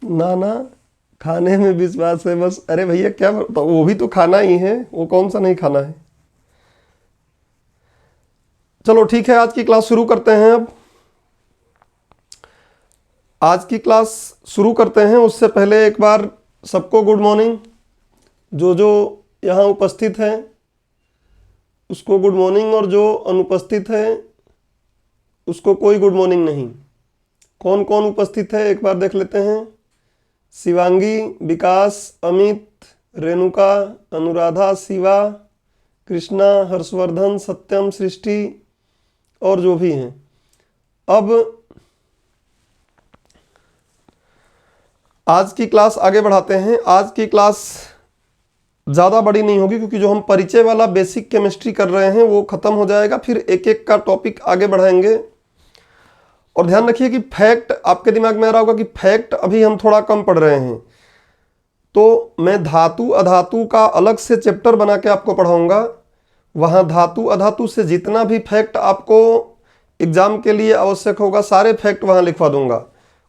ना ना, खाने में विश्वास है बस। अरे भैया क्या तो वो भी तो खाना ही है, वो कौन सा नहीं खाना है। चलो ठीक है, आज की क्लास शुरू करते हैं। अब आज की क्लास शुरू करते हैं उससे पहले एक बार सबको गुड मॉर्निंग। जो जो यहाँ उपस्थित हैं उसको गुड मॉर्निंग, और जो अनुपस्थित है उसको कोई गुड मॉर्निंग नहीं। कौन कौन उपस्थित है एक बार देख लेते हैं। शिवांगी, विकास, अमित, रेणुका, अनुराधा, शिवा, कृष्णा, हर्षवर्धन, सत्यम, सृष्टि और जो भी हैं। अब आज की क्लास आगे बढ़ाते हैं। आज की क्लास ज़्यादा बड़ी नहीं होगी क्योंकि जो हम परिचय वाला बेसिक केमिस्ट्री कर रहे हैं वो ख़त्म हो जाएगा, फिर एक एक का टॉपिक आगे बढ़ाएंगे। और ध्यान रखिए कि फैक्ट आपके दिमाग में आ रहा होगा कि फैक्ट अभी हम थोड़ा कम पढ़ रहे हैं, तो मैं धातु अधातु का अलग से चैप्टर बना के आपको पढ़ाऊंगा। वहाँ धातु अधातु से जितना भी फैक्ट आपको एग्जाम के लिए आवश्यक होगा सारे फैक्ट वहाँ लिखवा दूंगा।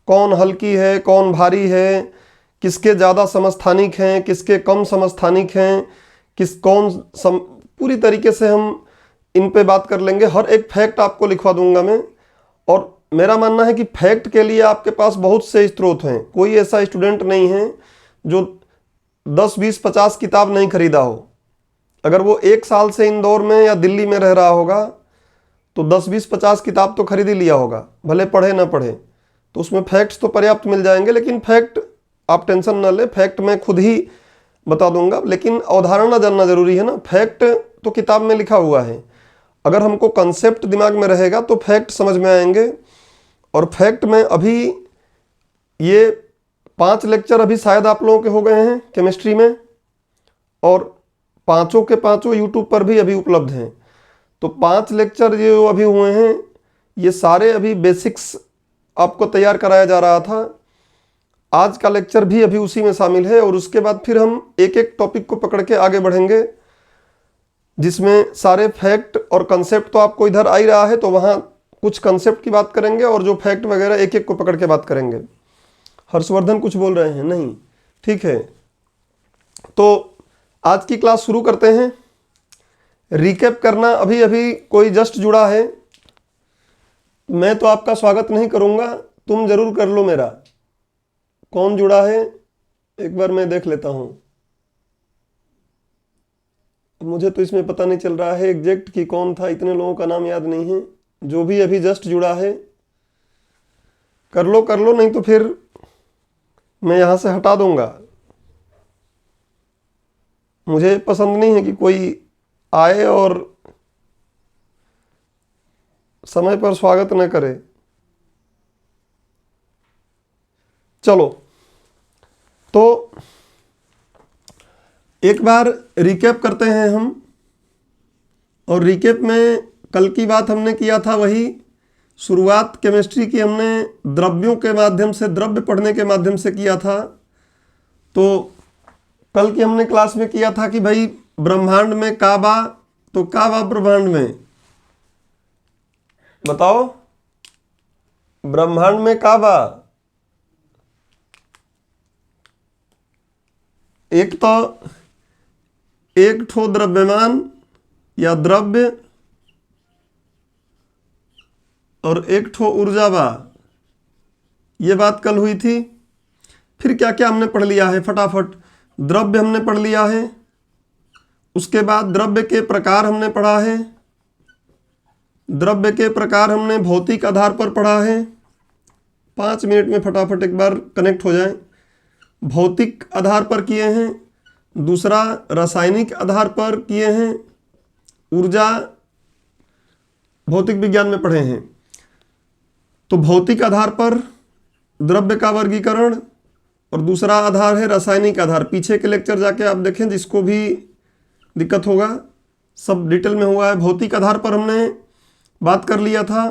कौन हल्की है, कौन भारी है, किसके ज़्यादा समस्थानिक हैं, किसके कम समस्थानिक हैं, पूरी तरीके से हम इन पे बात कर लेंगे। हर एक फैक्ट आपको लिखवा दूंगा मैं। और मेरा मानना है कि फैक्ट के लिए आपके पास बहुत से स्रोत हैं। कोई ऐसा स्टूडेंट नहीं है जो 10, 20, 50 किताब नहीं खरीदा हो। अगर वो 1 साल से इंदौर में या दिल्ली में रह रहा होगा तो 10, 20, 50 किताब तो खरीद ही लिया होगा, भले पढ़े ना पढ़े। तो उसमें फैक्ट्स तो पर्याप्त मिल जाएंगे, लेकिन फैक्ट आप टेंशन ना ले, फैक्ट मैं खुद ही बता दूंगा। लेकिन अवधारणा जानना जरूरी है ना। फैक्ट तो किताब में लिखा हुआ है, अगर हमको कंसेप्ट दिमाग में रहेगा तो फैक्ट समझ में आएंगे। और फैक्ट में अभी ये 5 लेक्चर अभी शायद आप लोगों के हो गए हैं केमिस्ट्री में, और पांचों के पांचों यूट्यूब पर भी अभी उपलब्ध हैं। तो 5 लेक्चर जो अभी हुए हैं ये सारे अभी बेसिक्स आपको तैयार कराया जा रहा था। आज का लेक्चर भी अभी उसी में शामिल है, और उसके बाद फिर हम एक एक टॉपिक को पकड़ के आगे बढ़ेंगे जिसमें सारे फैक्ट और कंसेप्ट तो आपको इधर आ ही रहा है, तो वहाँ कुछ कंसेप्ट की बात करेंगे और जो फैक्ट वगैरह एक एक को पकड़ के बात करेंगे। हर्षवर्धन कुछ बोल रहे हैं? नहीं, ठीक है। तो आज की क्लास शुरू करते हैं। रिकैप करना, अभी अभी कोई जस्ट जुड़ा है, मैं तो आपका स्वागत नहीं करूंगा, तुम जरूर कर लो मेरा। कौन जुड़ा है एक बार मैं देख लेता हूं। मुझे तो इसमें पता नहीं चल रहा है एग्जैक्ट कि कौन था, इतने लोगों का नाम याद नहीं है। जो भी अभी जस्ट जुड़ा है कर लो, नहीं तो फिर मैं यहां से हटा दूंगा। मुझे पसंद नहीं है कि कोई आए और समय पर स्वागत न करे। चलो, तो एक बार रिकैप करते हैं हम। और रिकैप में कल की बात हमने किया था वही, शुरुआत केमिस्ट्री की हमने द्रव्यों के माध्यम से, द्रव्य पढ़ने के माध्यम से किया था। तो कल की हमने क्लास में किया था कि भाई ब्रह्मांड में काबा, तो काबा ब्रह्मांड में, बताओ ब्रह्मांड में काबा। एक तो एक ठो द्रव्यमान या द्रव्य और एक ठो ऊर्जा बा, ये बात कल हुई थी। फिर क्या क्या हमने पढ़ लिया है फटाफट। द्रव्य हमने पढ़ लिया है, उसके बाद द्रव्य के प्रकार हमने पढ़ा है। द्रव्य के प्रकार हमने भौतिक आधार पर पढ़ा है। 5 मिनट में फटाफट एक बार कनेक्ट हो जाए। भौतिक आधार पर किए हैं, दूसरा रासायनिक आधार पर किए हैं, ऊर्जा भौतिक विज्ञान में पढ़े हैं। तो भौतिक आधार पर द्रव्य का वर्गीकरण, और दूसरा आधार है रासायनिक आधार। पीछे के लेक्चर जाके आप देखें, जिसको भी दिक्कत होगा सब डिटेल में हुआ है। भौतिक आधार पर हमने बात कर लिया था,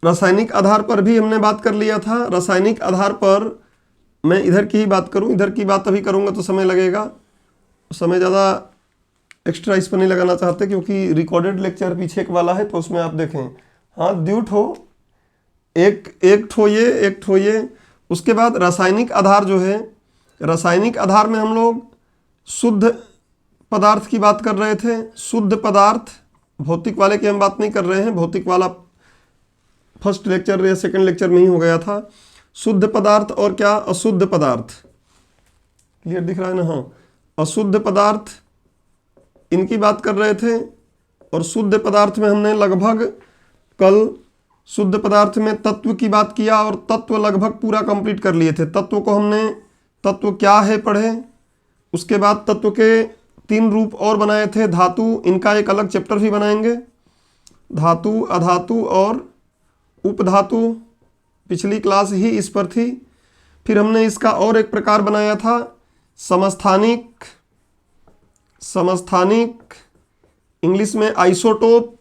रासायनिक आधार पर भी हमने बात कर लिया था। रासायनिक आधार पर मैं इधर की ही बात करूं, इधर की बात अभी करूंगा तो समय लगेगा, समय ज़्यादा एक्स्ट्रा इस पर नहीं लगाना चाहते क्योंकि रिकॉर्डेड लेक्चर पीछे वाला है, तो उसमें आप देखें। हाँ, 2 ठो, एक ठो ये, एक ठो ये। उसके बाद रासायनिक आधार जो है, रासायनिक आधार में हम लोग शुद्ध पदार्थ की बात कर रहे थे। शुद्ध पदार्थ, भौतिक वाले की हम बात नहीं कर रहे हैं, भौतिक वाला फर्स्ट लेक्चर या सेकंड लेक्चर में ही हो गया था। शुद्ध पदार्थ और क्या, अशुद्ध पदार्थ। क्लियर दिख रहा है ना? हाँ, अशुद्ध पदार्थ इनकी बात कर रहे थे। और शुद्ध पदार्थ में हमने लगभग कल शुद्ध पदार्थ में तत्व की बात किया और तत्व लगभग पूरा कंप्लीट कर लिए थे। तत्व को हमने तत्व क्या है पढ़े, उसके बाद तत्व के 3 रूप और बनाए थे। धातु, इनका एक अलग चैप्टर भी बनाएंगे। धातु, अधातु और उपधातु, पिछली क्लास ही इस पर थी। फिर हमने इसका और एक प्रकार बनाया था समस्थानिक, समस्थानिक इंग्लिश में आइसोटोप,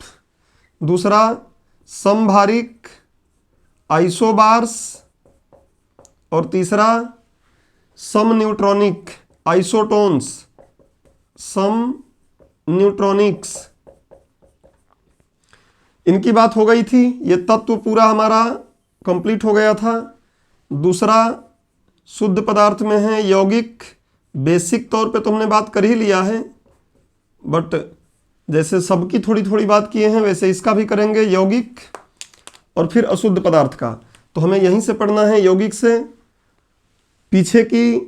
दूसरा समभारिक आइसोबार्स, और तीसरा सम न्यूट्रॉनिक आइसोटोन्स, सम न्यूट्रॉनिक्स। इनकी बात हो गई थी। ये तत्व पूरा हमारा कंप्लीट हो गया था। दूसरा शुद्ध पदार्थ में है यौगिक। बेसिक तौर पे तो हमने बात कर ही लिया है, बट जैसे सबकी थोड़ी थोड़ी बात किए हैं वैसे इसका भी करेंगे, यौगिक। और फिर अशुद्ध पदार्थ का तो हमें यहीं से पढ़ना है, यौगिक से। पीछे की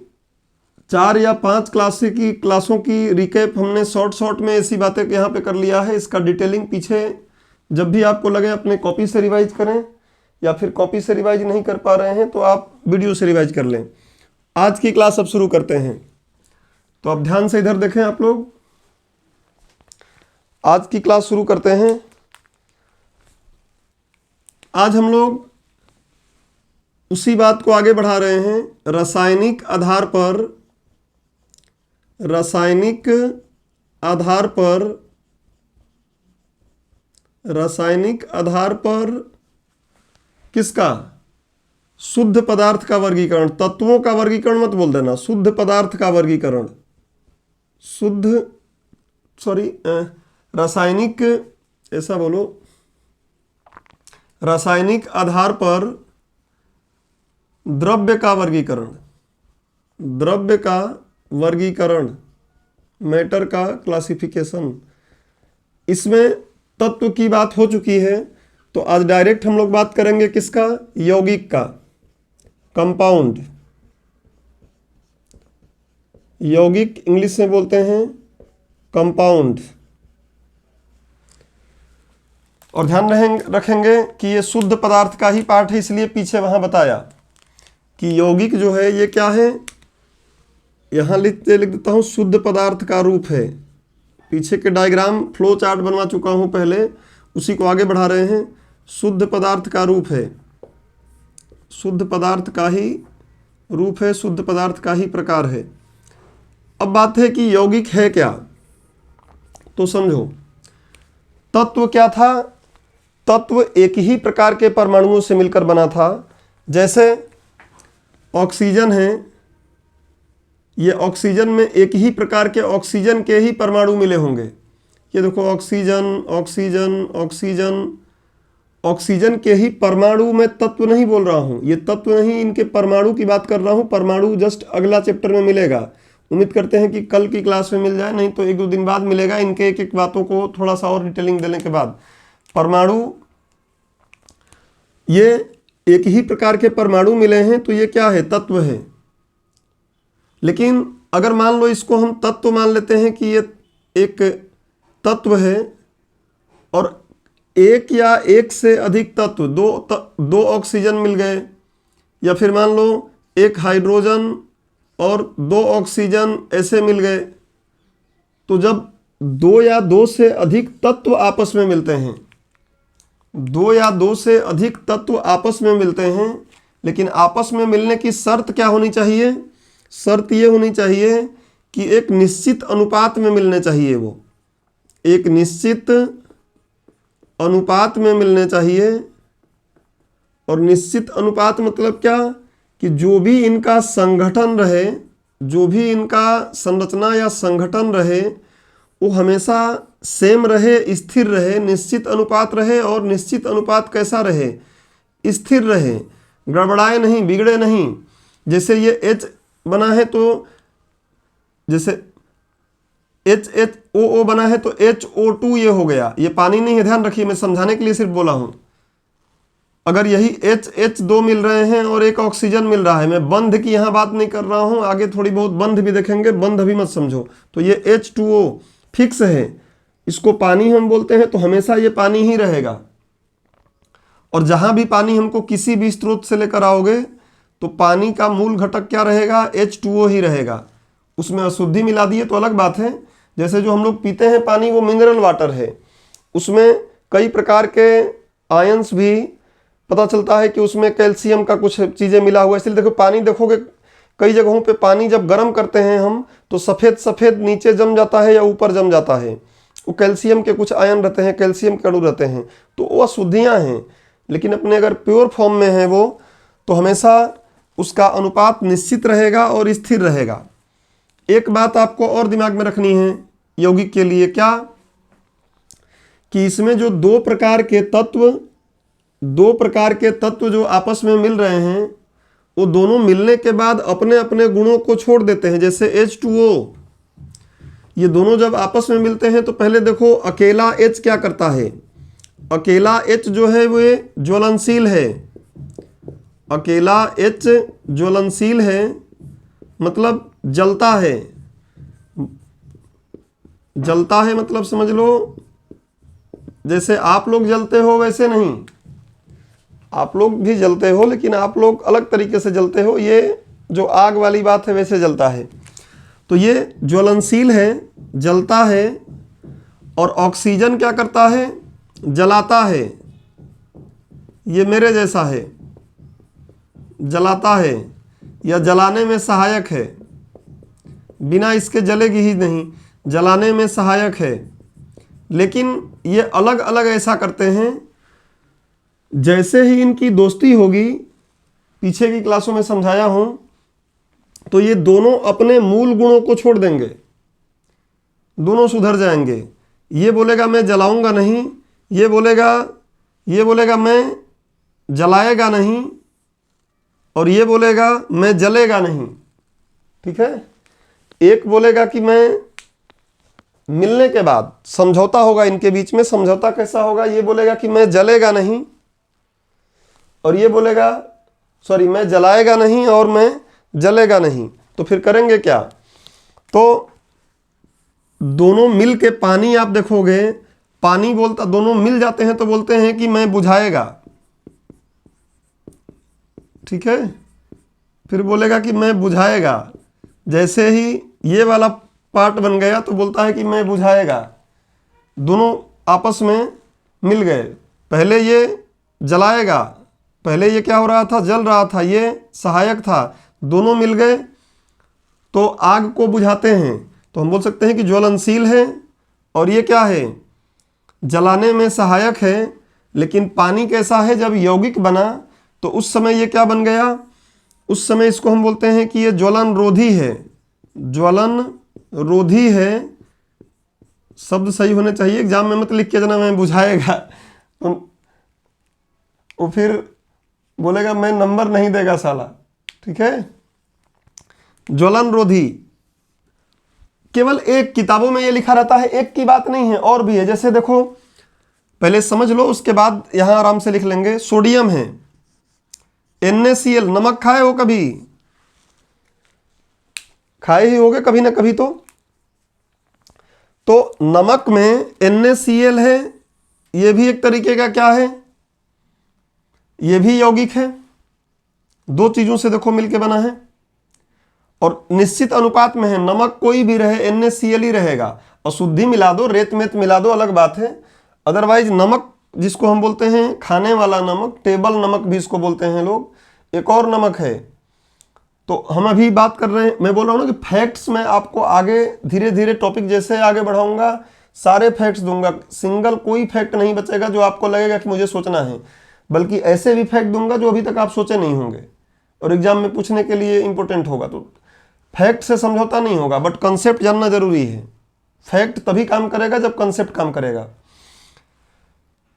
4 या 5 क्लासों की रिकैप हमने शॉर्ट में ऐसी बातें यहाँ पे कर लिया है। इसका डिटेलिंग पीछे जब भी आपको लगे अपने कॉपी से रिवाइज करें, या फिर कॉपी से रिवाइज नहीं कर पा रहे हैं तो आप वीडियो से रिवाइज कर लें। आज की क्लास अब शुरू करते हैं, तो अब ध्यान से इधर देखें आप लोग। आज की क्लास शुरू करते हैं। आज हम लोग उसी बात को आगे बढ़ा रहे हैं। रासायनिक आधार पर, रासायनिक आधार पर, रासायनिक आधार पर किसका? शुद्ध पदार्थ का वर्गीकरण। तत्वों का वर्गीकरण मत बोल देना, शुद्ध पदार्थ का वर्गीकरण। रासायनिक, ऐसा बोलो, रासायनिक आधार पर द्रव्य का वर्गीकरण, द्रव्य का वर्गीकरण, मैटर का क्लासिफिकेशन। इसमें तत्व की बात हो चुकी है, तो आज डायरेक्ट हम लोग बात करेंगे किसका? यौगिक का, कंपाउंड। यौगिक इंग्लिश में बोलते हैं कंपाउंड। और ध्यान रखेंगे कि ये शुद्ध पदार्थ का ही पार्ट है, इसलिए पीछे वहां बताया कि यौगिक जो है ये क्या है। यहां लिख देता हूं, शुद्ध पदार्थ का रूप है। पीछे के डायग्राम फ्लो चार्ट बनवा चुका हूं पहले, उसी को आगे बढ़ा रहे हैं। शुद्ध पदार्थ का रूप है, शुद्ध पदार्थ का ही रूप है, शुद्ध पदार्थ का ही प्रकार है। अब बात है कि यौगिक है क्या, तो समझो। तत्व क्या था? तत्व एक ही प्रकार के परमाणुओं से मिलकर बना था। जैसे ऑक्सीजन है, ये ऑक्सीजन में एक ही प्रकार के ऑक्सीजन के ही परमाणु मिले होंगे। ये देखो ऑक्सीजन, ऑक्सीजन, ऑक्सीजन, ऑक्सीजन के ही परमाणु। में तत्व नहीं बोल रहा हूँ, ये तत्व नहीं, इनके परमाणु की बात कर रहा हूँ। परमाणु जस्ट अगला चैप्टर में मिलेगा। उम्मीद करते हैं कि कल की क्लास में मिल जाए, नहीं तो 1-2 दिन बाद मिलेगा। इनके एक एक बातों को थोड़ा सा और डिटेलिंग देने के बाद। परमाणु, ये एक ही प्रकार के परमाणु मिले हैं, तो ये क्या है? तत्व है। लेकिन अगर मान लो इसको हम तत्व मान लेते हैं कि ये एक तत्व है, और एक या एक से अधिक तत्व, दो ऑक्सीजन मिल गए, या फिर मान लो एक हाइड्रोजन और 2 ऑक्सीजन ऐसे मिल गए, तो जब 2 या 2 से अधिक तत्व आपस में मिलते हैं, 2 या 2 से अधिक तत्व आपस में मिलते हैं, लेकिन आपस में मिलने की शर्त क्या होनी चाहिए? शर्त ये होनी चाहिए कि एक निश्चित अनुपात में मिलने चाहिए। वो एक निश्चित अनुपात में मिलने चाहिए। और निश्चित अनुपात मतलब क्या? कि जो भी इनका संगठन रहे, जो भी इनका संरचना या संगठन रहे, वो हमेशा सेम रहे, स्थिर रहे, निश्चित अनुपात रहे। और निश्चित अनुपात कैसा रहे? स्थिर रहे। गड़बड़ाए नहीं, बिगड़े नहीं। जैसे ये H बना है तो जैसे HHOO बना है तो HO2 ये हो गया, ये पानी नहीं है, ध्यान रखिए, मैं समझाने के लिए सिर्फ बोला हूं। अगर यही HH2 मिल रहे हैं और एक ऑक्सीजन मिल रहा है, मैं बंध की यहां बात नहीं कर रहा हूं, आगे थोड़ी बहुत बंध भी देखेंगे, बंध भी मत समझो। तो ये H2O फिक्स है, इसको पानी हम बोलते हैं, तो हमेशा ये पानी ही रहेगा। और जहां भी पानी हमको किसी भी स्रोत से लेकर आओगे तो पानी का मूल घटक क्या रहेगा? H2O ही रहेगा। उसमें अशुद्धि मिला दिए तो अलग बात है। जैसे जो हम लोग पीते हैं पानी वो मिनरल वाटर है, उसमें कई प्रकार के आयंस भी पता चलता है कि उसमें कैल्शियम का कुछ चीज़ें मिला हुआ है। इसलिए देखो पानी देखोगे कई जगहों पे पानी जब गर्म करते हैं हम तो सफ़ेद सफ़ेद नीचे जम जाता है या ऊपर जम जाता है, वो कैल्शियम के कुछ आयन रहते हैं, कैल्शियम के अणु रहते हैं, तो वो अशुद्धियाँ हैं। लेकिन अपने अगर प्योर फॉर्म में है वो तो हमेशा उसका अनुपात निश्चित रहेगा और स्थिर रहेगा। एक बात आपको और दिमाग में रखनी है यौगिक के लिए, क्या कि इसमें जो दो प्रकार के तत्व जो आपस में मिल रहे हैं वो दोनों मिलने के बाद अपने अपने गुणों को छोड़ देते हैं। जैसे H2O, ये दोनों जब आपस में मिलते हैं तो पहले देखो अकेला H क्या करता है, अकेला H जो है वो ज्वलनशील है, अकेला H ज्वलनशील है मतलब जलता है, जलता है मतलब समझ लो जैसे आप लोग जलते हो वैसे नहीं, आप लोग भी जलते हो लेकिन आप लोग अलग तरीके से जलते हो, ये जो आग वाली बात है वैसे जलता है। तो ये ज्वलनशील है, जलता है, और ऑक्सीजन क्या करता है? जलाता है। ये मेरे जैसा है, जलाता है या जलाने में सहायक है, बिना इसके जलेगी ही नहीं, जलाने में सहायक है। लेकिन ये अलग अलग ऐसा करते हैं, जैसे ही इनकी दोस्ती होगी, पीछे की क्लासों में समझाया हूं, तो ये दोनों अपने मूल गुणों को छोड़ देंगे, दोनों सुधर जाएंगे। ये बोलेगा मैं जलाऊंगा नहीं, ये बोलेगा मैं जलाएगा नहीं, और ये बोलेगा मैं जलेगा नहीं। ठीक है, एक बोलेगा कि मैं मिलने के बाद समझौता होगा इनके बीच में, समझौता कैसा होगा? ये बोलेगा कि मैं जलेगा नहीं, और ये बोलेगा मैं जलाएगा नहीं और मैं जलेगा नहीं। तो फिर करेंगे क्या? तो दोनों मिल के पानी आप देखोगे, पानी बोलता, दोनों मिल जाते हैं तो बोलते हैं कि मैं बुझाएगा। ठीक है, फिर बोलेगा कि मैं बुझाएगा। जैसे ही ये वाला पार्ट बन गया तो बोलता है कि मैं बुझाएगा। दोनों आपस में मिल गए। पहले ये जलाएगा, पहले ये क्या हो रहा था? जल रहा था, ये सहायक था। दोनों मिल गए तो आग को बुझाते हैं। तो हम बोल सकते हैं कि ज्वलनशील है और ये क्या है? जलाने में सहायक है। लेकिन पानी कैसा है? जब यौगिक बना तो उस समय ये क्या बन गया? उस समय इसको हम बोलते हैं कि ये ज्वलन रोधी है। ज्वलन रोधी है, शब्द सही होने चाहिए, एग्जाम में मत लिख के जना मैं बुझाएगा, तो वो फिर बोलेगा मैं नंबर नहीं देगा साला। ठीक है, ज्वलन रोधी केवल एक किताबों में ये लिखा रहता है, एक की बात नहीं है, और भी है। जैसे देखो पहले समझ लो, उसके बाद यहां आराम से लिख लेंगे। सोडियम है, NaCl, नमक खाए हो कभी? खाए ही होगे कभी ना कभी। तो नमक में NaCl है, ये भी एक तरीके का क्या है? ये भी यौगिक है। दो चीजों से देखो मिलके बना है और निश्चित अनुपात में है। नमक कोई भी रहे NaCl ही रहेगा। अशुद्धि मिला दो, रेत मेत मिला दो, अलग बात है। अदरवाइज नमक जिसको हम बोलते हैं खाने वाला नमक, टेबल नमक भी इसको बोलते हैं लोग, एक और नमक है। तो हम अभी बात कर रहे हैं, मैं बोल रहा हूँ ना कि फैक्ट्स में आपको आगे धीरे धीरे टॉपिक जैसे आगे बढ़ाऊंगा सारे फैक्ट्स दूंगा, सिंगल कोई फैक्ट नहीं बचेगा जो आपको लगेगा कि मुझे सोचना है, बल्कि ऐसे भी फैक्ट दूंगा जो अभी तक आप सोचे नहीं होंगे और एग्जाम में पूछने के लिए इंपॉर्टेंट होगा। तो फैक्ट से समझौता नहीं होगा, बट कंसेप्ट जानना जरूरी है। फैक्ट तभी काम करेगा जब कंसेप्ट काम करेगा।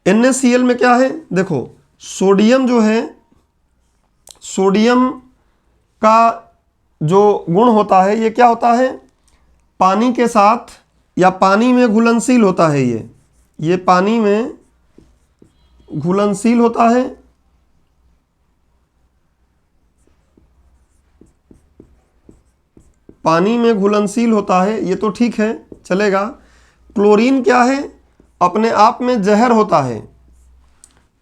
NaCl में क्या है? देखो सोडियम जो है सोडियम का जो गुण होता है ये क्या होता है, पानी के साथ या पानी में घुलनशील होता है। ये पानी में घुलनशील होता है। पानी में घुलनशील होता है, ये तो ठीक है, चलेगा। क्लोरीन क्या है, अपने आप में जहर होता है।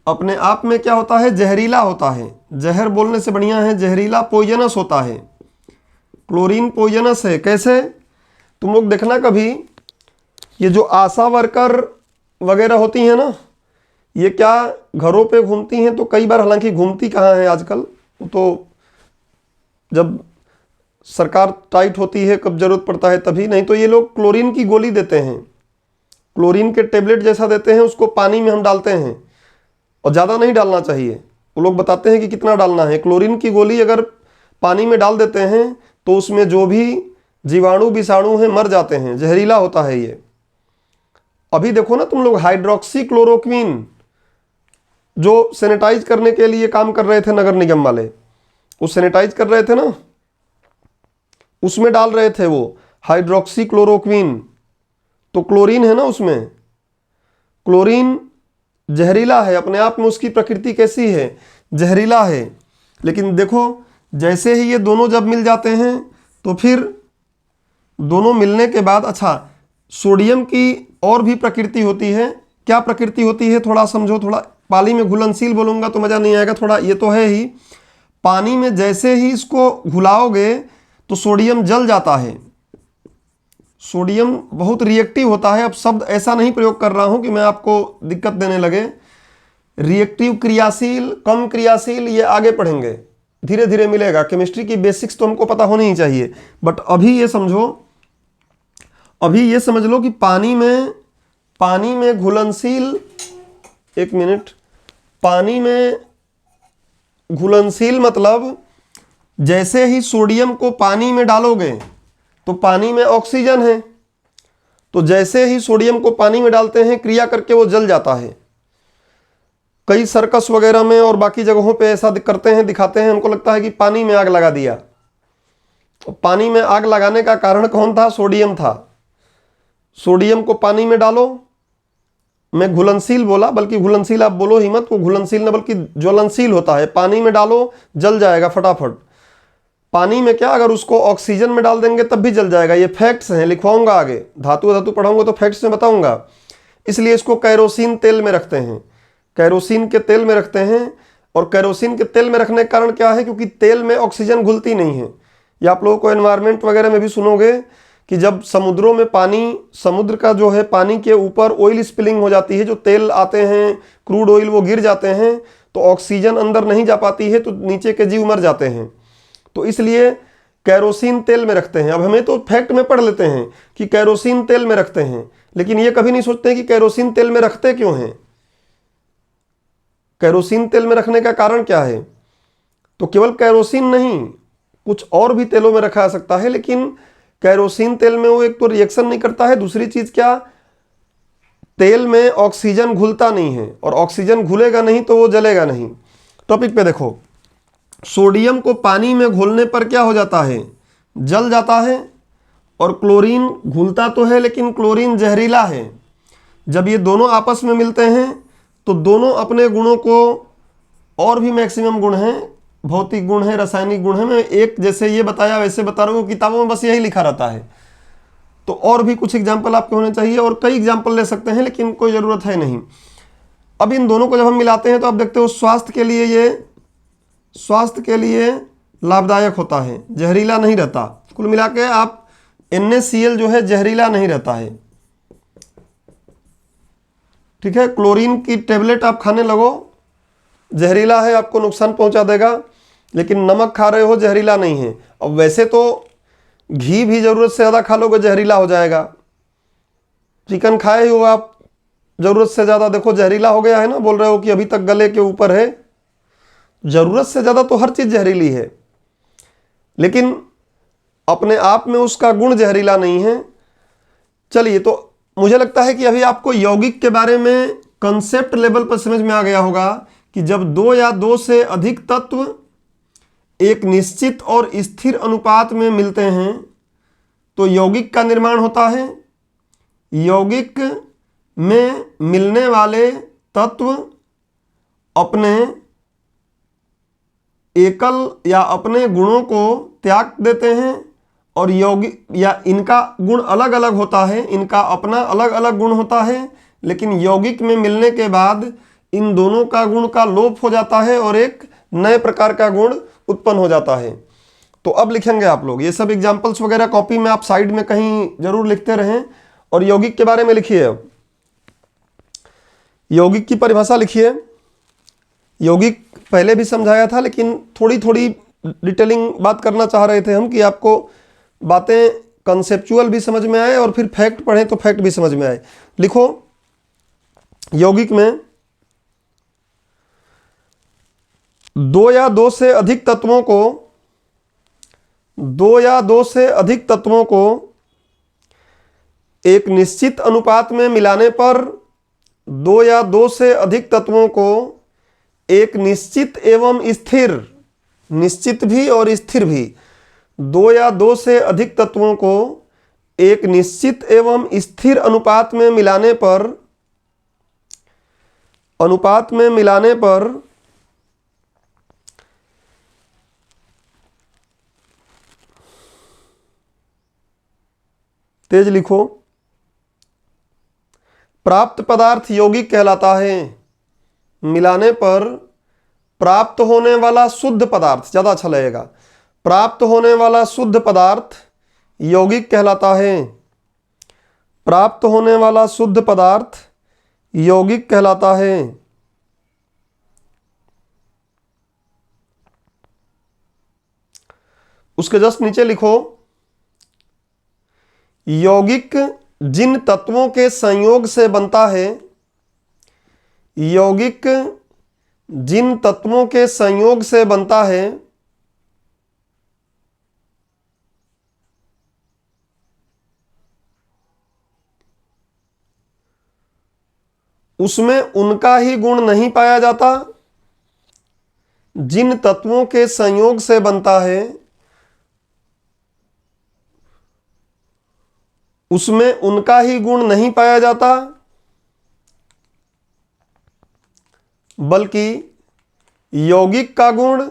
अपने आप में क्या होता है, जहरीला होता है। जहर बोलने से बढ़िया है जहरीला, पॉइजनस होता है। क्लोरीन पॉइजनस है। कैसे, तुम लोग देखना कभी, ये जो आशा वर्कर वगैरह होती हैं ना, ये क्या घरों पे घूमती हैं, तो कई बार, हालांकि घूमती कहाँ हैं आजकल, तो जब सरकार टाइट होती है, कब जरूरत पड़ता है तभी, नहीं तो ये लोग क्लोरीन की गोली देते हैं, क्लोरीन के टेबलेट जैसा देते हैं, उसको पानी में हम डालते हैं और ज़्यादा नहीं डालना चाहिए। वो लोग बताते हैं कि कितना डालना है। क्लोरीन की गोली अगर पानी में डाल देते हैं तो उसमें जो भी जीवाणु विषाणु हैं मर जाते हैं, जहरीला होता है ये। अभी देखो ना तुम लोग, हाइड्रोक्सी क्लोरोक्विन जो सैनिटाइज करने के लिए काम कर रहे थे नगर निगम वाले, वो सैनिटाइज कर रहे थे ना, उसमें डाल रहे थे वो हाइड्रोक्सी क्लोरोक्विन, तो क्लोरीन है ना उसमें। क्लोरीन जहरीला है, अपने आप में उसकी प्रकृति कैसी है, जहरीला है। लेकिन देखो जैसे ही ये दोनों जब मिल जाते हैं तो फिर दोनों मिलने के बाद, अच्छा सोडियम की और भी प्रकृति होती है। क्या प्रकृति होती है, थोड़ा समझो। थोड़ा पानी में घुलनशील बोलूँगा तो मज़ा नहीं आएगा, थोड़ा ये तो है ही। पानी में जैसे ही इसको घुलाओगे तो सोडियम जल जाता है। सोडियम बहुत रिएक्टिव होता है। अब शब्द ऐसा नहीं प्रयोग कर रहा हूं कि मैं आपको दिक्कत देने लगे। रिएक्टिव, क्रियाशील, कम क्रियाशील, ये आगे पढ़ेंगे, धीरे धीरे मिलेगा। केमिस्ट्री की बेसिक्स तो हमको पता होनी ही चाहिए, बट अभी ये समझो, अभी ये समझ लो कि पानी में घुलनशील, एक मिनट, पानी में घुलनशील मतलब जैसे ही सोडियम को पानी में डालोगे तो पानी में ऑक्सीजन है, तो जैसे ही सोडियम को पानी में डालते हैं क्रिया करके वो जल जाता है। कई सर्कस वगैरह में और बाकी जगहों पे ऐसा करते हैं, दिखाते हैं, हमको लगता है कि पानी में आग लगा दिया। पानी में आग लगाने का कारण कौन था, सोडियम था। सोडियम को पानी में डालो, मैं घुलनशील बोला, बल्कि घुलनशील आप बोलो ही मत, वो घुलनशील न बल्कि ज्वलनशील होता है। पानी में डालो जल जाएगा फटाफट। पानी में क्या, अगर उसको ऑक्सीजन में डाल देंगे तब भी जल जाएगा। ये फैक्ट्स हैं, लिखवाऊंगा आगे, धातु पढ़ाऊंगा तो फैक्ट्स में बताऊंगा। इसलिए इसको कैरोसिन तेल में रखते हैं, कैरोसिन के तेल में रखते हैं। और कैरोसिन के तेल में रखने का कारण क्या है, क्योंकि तेल में ऑक्सीजन घुलती नहीं है। या आप लोगों को एनवायरनमेंट वगैरह में भी सुनोगे कि जब समुद्रों में पानी, समुद्र का जो है पानी के ऊपर ऑयल स्पिलिंग हो जाती है, जो तेल आते हैं, क्रूड ऑयल, वो गिर जाते हैं, तो ऑक्सीजन अंदर नहीं जा पाती है, तो नीचे के जीव मर जाते हैं। तो इसलिए कैरोसिन तेल में रखते हैं। अब हमें तो फैक्ट में पढ़ लेते हैं कि कैरोसिन तेल में रखते हैं, लेकिन ये कभी नहीं सोचते कि कैरोसिन तेल में रखते क्यों हैं। कैरोसिन तेल में रखने का कारण क्या है, तो केवल कैरोसिन नहीं, कुछ और भी तेलों में रखा जा सकता है, लेकिन कैरोसिन तेल में वो एक तो रिएक्शन नहीं करता है, दूसरी चीज क्या, तेल में ऑक्सीजन घुलता नहीं है, और ऑक्सीजन घुलेगा नहीं तो वो जलेगा नहीं। टॉपिक पे देखो, सोडियम को पानी में घोलने पर क्या हो जाता है, जल जाता है। और क्लोरीन घुलता तो है लेकिन क्लोरीन जहरीला है। जब ये दोनों आपस में मिलते हैं तो दोनों अपने गुणों को, और भी मैक्सिमम गुण हैं, भौतिक गुण है, रासायनिक गुण है, मैं एक जैसे ये बताया वैसे बता रहा हूँ, किताबों में बस यही लिखा रहता है। तो और भी कुछ एग्जाम्पल आपके होने चाहिए, और कई एग्जाम्पल ले सकते हैं, लेकिन कोई ज़रूरत है नहीं। अब इन दोनों को जब हम मिलाते हैं तो आप देखते हो स्वास्थ्य के लिए, ये स्वास्थ्य के लिए लाभदायक होता है, जहरीला नहीं रहता। कुल मिला के आप NaCl जो है जहरीला नहीं रहता है, ठीक है। क्लोरीन की टेबलेट आप खाने लगो, जहरीला है, आपको नुकसान पहुंचा देगा, लेकिन नमक खा रहे हो जहरीला नहीं है। अब वैसे तो घी भी जरूरत से ज़्यादा खा लोगे जहरीला हो जाएगा। चिकन खाए ही हो आप जरूरत से ज़्यादा, देखो जहरीला हो गया है ना, बोल रहे हो कि अभी तक गले के ऊपर है। जरूरत से ज़्यादा तो हर चीज़ जहरीली है, लेकिन अपने आप में उसका गुण जहरीला नहीं है। चलिए, तो मुझे लगता है कि अभी आपको यौगिक के बारे में कंसेप्ट लेवल पर समझ में आ गया होगा कि जब दो या दो से अधिक तत्व एक निश्चित और स्थिर अनुपात में मिलते हैं तो यौगिक का निर्माण होता है। यौगिक में मिलने वाले तत्व अपने एकल या अपने गुणों को त्याग देते हैं और यौगिक या इनका गुण अलग अलग होता है, इनका अपना अलग अलग गुण होता है, लेकिन यौगिक में मिलने के बाद इन दोनों का गुण का लोप हो जाता है और एक नए प्रकार का गुण उत्पन्न हो जाता है। तो अब लिखेंगे आप लोग ये सब एग्जाम्पल्स वगैरह कॉपी में आप साइड में कहीं जरूर लिखते रहें और यौगिक के बारे में लिखिए। अब यौगिक की परिभाषा लिखिए। यौगिक पहले भी समझाया था लेकिन थोड़ी थोड़ी डिटेलिंग बात करना चाह रहे थे हम कि आपको बातें कंसेप्चुअल भी समझ में आए और फिर फैक्ट पढ़ें तो फैक्ट भी समझ में आए। लिखो, यौगिक में दो या दो से अधिक तत्वों को एक निश्चित अनुपात में मिलाने पर दो या दो से अधिक तत्वों को एक निश्चित एवं स्थिर, निश्चित भी और स्थिर भी, दो या दो से अधिक तत्वों को एक निश्चित एवं स्थिर अनुपात में मिलाने पर तेज लिखो, प्राप्त पदार्थ यौगिक कहलाता है। मिलाने पर प्राप्त होने वाला शुद्ध पदार्थ, ज्यादा अच्छा लगेगा, प्राप्त होने वाला शुद्ध पदार्थ यौगिक कहलाता है। प्राप्त होने वाला शुद्ध पदार्थ यौगिक कहलाता है। उसके जस्ट नीचे लिखो, यौगिक जिन तत्वों के संयोग से बनता है, यौगिक जिन तत्वों के संयोग से बनता है उसमें उनका ही गुण नहीं पाया जाता। जिन तत्वों के संयोग से बनता है उसमें उनका ही गुण नहीं पाया जाता, बल्कि यौगिक का गुण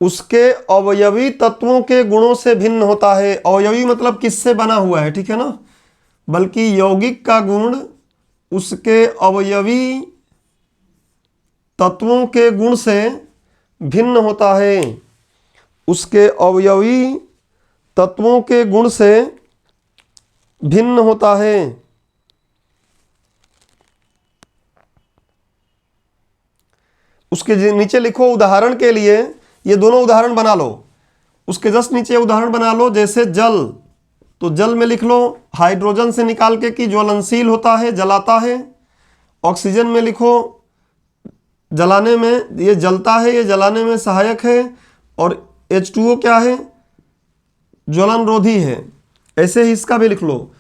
उसके अवयवी तत्वों के गुणों से भिन्न होता है। अवयवी मतलब किससे बना हुआ है, ठीक है ना। बल्कि यौगिक का गुण उसके अवयवी तत्वों के गुण से भिन्न होता है। उसके अवयवी तत्वों के गुण से भिन्न होता है। उसके नीचे लिखो, उदाहरण के लिए ये दोनों उदाहरण बना लो। उसके जस्ट नीचे उदाहरण बना लो, जैसे जल, तो जल में लिख लो हाइड्रोजन से निकाल के कि ज्वलनशील होता है, जलाता है। ऑक्सीजन में लिखो जलाने में, ये जलता है, ये जलाने में सहायक है। और H2O क्या है, ज्वलनरोधी है। ऐसे ही इसका भी लिख लो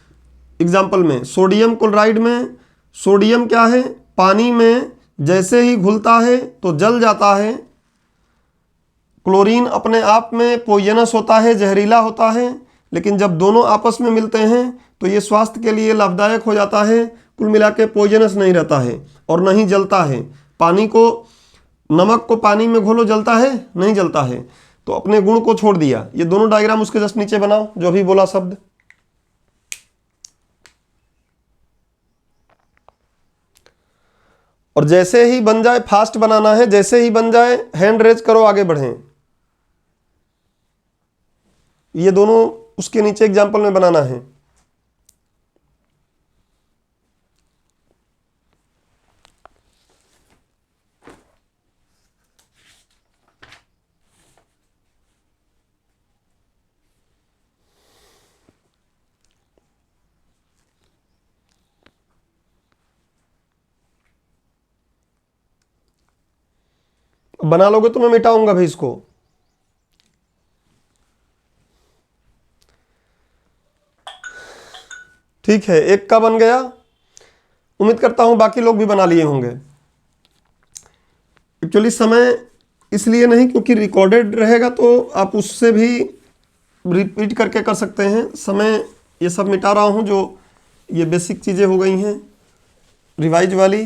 एग्जाम्पल में, सोडियम क्लोराइड में सोडियम क्या है, पानी में जैसे ही घुलता है तो जल जाता है। क्लोरीन अपने आप में पॉइजनस होता है, जहरीला होता है, लेकिन जब दोनों आपस में मिलते हैं तो ये स्वास्थ्य के लिए लाभदायक हो जाता है। कुल मिला के पॉइजनस नहीं रहता है और नहीं जलता है। पानी को, नमक को पानी में घोलो, जलता है, नहीं जलता है, तो अपने गुण को छोड़ दिया। ये दोनों डायग्राम उसके जस्ट नीचे बनाओ जो भी बोला शब्द। और जैसे ही बन जाए, फास्ट बनाना है, जैसे ही बन जाए हैंड रेज करो, आगे बढ़ें। ये दोनों उसके नीचे एग्जाम्पल में बनाना है। बना लोगे तो मैं मिटाऊंगा भाई इसको। ठीक है, एक का बन गया। उम्मीद करता हूं बाकी लोग भी बना लिए होंगे। एक्चुअली समय इसलिए नहीं क्योंकि रिकॉर्डेड रहेगा तो आप उससे भी रिपीट करके कर सकते हैं। समय ये सब मिटा रहा हूं, जो ये बेसिक चीज़ें हो गई हैं रिवाइज वाली।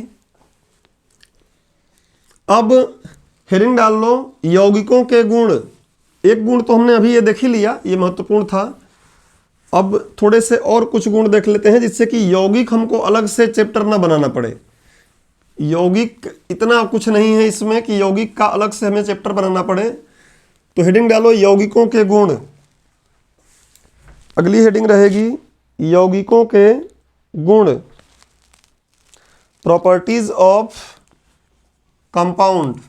अब हेडिंग डाल लो यौगिकों के गुण। एक गुण तो हमने अभी ये देख ही लिया, ये महत्वपूर्ण था। अब थोड़े से और कुछ गुण देख लेते हैं जिससे कि यौगिक हमको अलग से चैप्टर ना बनाना पड़े। यौगिक इतना कुछ नहीं है इसमें कि यौगिक का अलग से हमें चैप्टर बनाना पड़े। तो हेडिंग डालो यौगिकों के गुण। अगली हेडिंग रहेगी यौगिकों के गुण, प्रॉपर्टीज ऑफ कंपाउंड।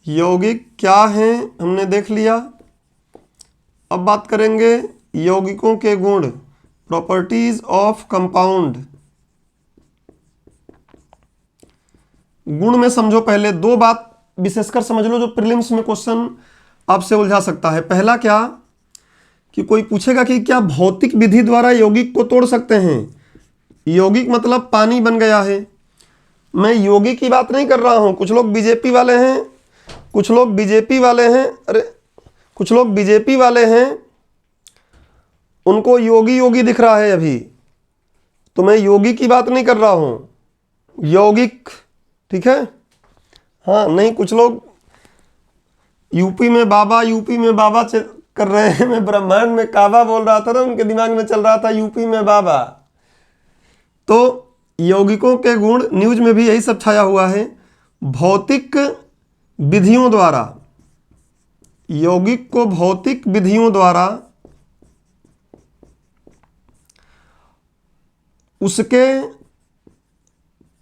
यौगिक क्या हैं हमने देख लिया। अब बात करेंगे यौगिकों के गुण, प्रॉपर्टीज ऑफ कंपाउंड। गुण में समझो पहले दो बात विशेषकर समझ लो जो प्रीलिम्स में क्वेश्चन आपसे उलझा सकता है। पहला क्या कि कोई पूछेगा कि क्या भौतिक विधि द्वारा यौगिक को तोड़ सकते हैं। यौगिक मतलब पानी बन गया है। मैं यौगिक की बात नहीं कर रहा हूं। कुछ लोग बीजेपी वाले हैं, कुछ लोग बीजेपी वाले हैं, अरे कुछ लोग बीजेपी वाले हैं, उनको योगी योगी दिख रहा है अभी। तो मैं योगी की बात नहीं कर रहा हूं, यौगिक, ठीक है। हाँ नहीं, कुछ लोग यूपी में बाबा कर रहे हैं। मैं ब्रह्मांड में काबा बोल रहा था ना, उनके दिमाग में चल रहा था यूपी में बाबा। तो यौगिकों के गुण न्यूज में भी यही सब छाया हुआ है। भौतिक विधियों द्वारा, यौगिक को भौतिक विधियों द्वारा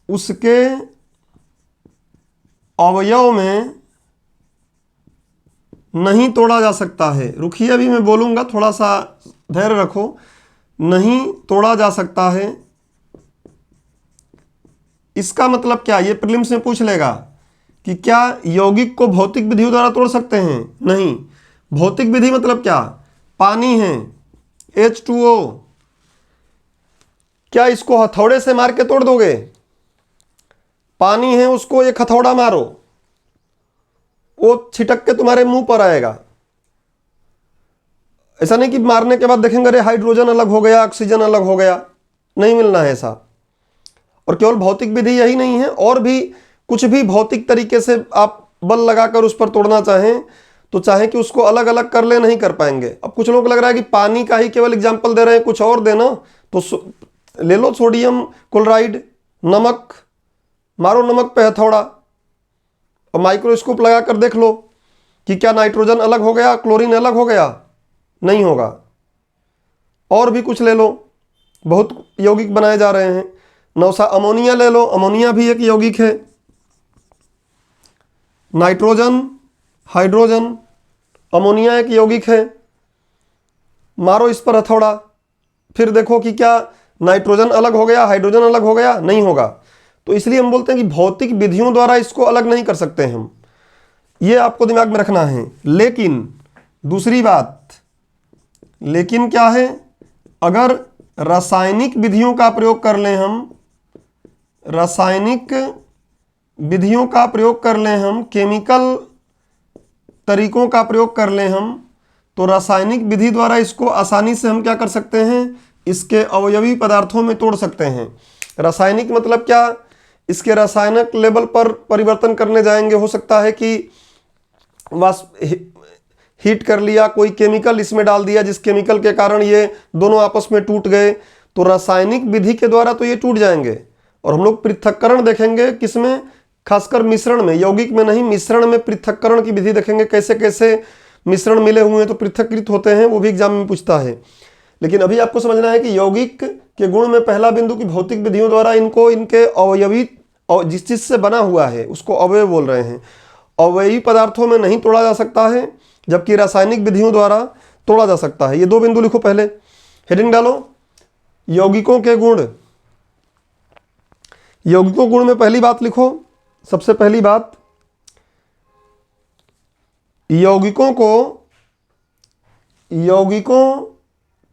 उसके अवयव में नहीं तोड़ा जा सकता है। रुकिए, अभी मैं बोलूंगा, थोड़ा सा धैर्य रखो। नहीं तोड़ा जा सकता है, इसका मतलब क्या? ये प्रीलिम्स में पूछ लेगा कि क्या यौगिक को भौतिक विधियों द्वारा तोड़ सकते हैं? नहीं। भौतिक विधि मतलब क्या? पानी है H2O, क्या इसको हथौड़े से मार के तोड़ दोगे? पानी है, उसको एक हथौड़ा मारो, वो छिटक के तुम्हारे मुंह पर आएगा। ऐसा नहीं कि मारने के बाद देखेंगे अरे हाइड्रोजन अलग हो गया, ऑक्सीजन अलग हो गया, नहीं मिलना है ऐसा। और केवल भौतिक विधि यही नहीं है, और भी कुछ भी भौतिक तरीके से आप बल लगाकर उस पर तोड़ना चाहें तो चाहे कि उसको अलग अलग कर ले, नहीं कर पाएंगे। अब कुछ लोग लग रहा है कि पानी का ही केवल एग्जाम्पल दे रहे हैं, कुछ और देना तो ले लो सोडियम क्लोराइड, नमक, मारो नमक पे हथौड़ा और माइक्रोस्कोप लगा कर देख लो कि क्या नाइट्रोजन अलग हो गया, क्लोरीन अलग हो गया? नहीं होगा। और भी कुछ ले लो, बहुत यौगिक बनाए जा रहे हैं। नौसा अमोनिया ले लो, अमोनिया भी एक यौगिक है। नाइट्रोजन, हाइड्रोजन, अमोनिया एक यौगिक है। मारो इस पर हथौड़ा, फिर देखो कि क्या नाइट्रोजन अलग हो गया, हाइड्रोजन अलग हो गया? नहीं होगा। तो इसलिए हम बोलते हैं कि भौतिक विधियों द्वारा इसको अलग नहीं कर सकते हम। ये आपको दिमाग में रखना है। लेकिन दूसरी बात, लेकिन क्या है? अगर रासायनिक विधियों का प्रयोग कर लें हम, रासायनिक विधियों का प्रयोग कर लें हम, केमिकल तरीकों का प्रयोग कर लें हम, तो रासायनिक विधि द्वारा इसको आसानी से हम क्या कर सकते हैं? इसके अवयवी पदार्थों में तोड़ सकते हैं। रासायनिक मतलब क्या? इसके रासायनिक लेवल पर परिवर्तन करने जाएंगे, हो सकता है कि हीट कर लिया, कोई केमिकल इसमें डाल दिया जिस केमिकल के कारण ये दोनों आपस में टूट गए, तो रासायनिक विधि के द्वारा तो ये टूट जाएंगे। और हम लोग पृथक्करण देखेंगे किसमें? खासकर मिश्रण में, यौगिक में नहीं, मिश्रण में पृथक्करण की विधि देखेंगे, कैसे कैसे मिश्रण मिले हुए हैं तो पृथक्कृत होते हैं, वो भी एग्जाम में पूछता है। लेकिन अभी आपको समझना है कि यौगिक के गुण में पहला बिंदु की भौतिक विधियों द्वारा इनको इनके अवयवी, जिस चीज से बना हुआ है उसको अवयव बोल रहे हैं, अवयवी पदार्थों में नहीं तोड़ा जा सकता है, जबकि रासायनिक विधियों द्वारा तोड़ा जा सकता है। ये दो बिंदु लिखो पहले, हेडिंग डालो यौगिकों के गुण। यौगिकों गुण में पहली बात लिखो, सबसे पहली बात, यौगिकों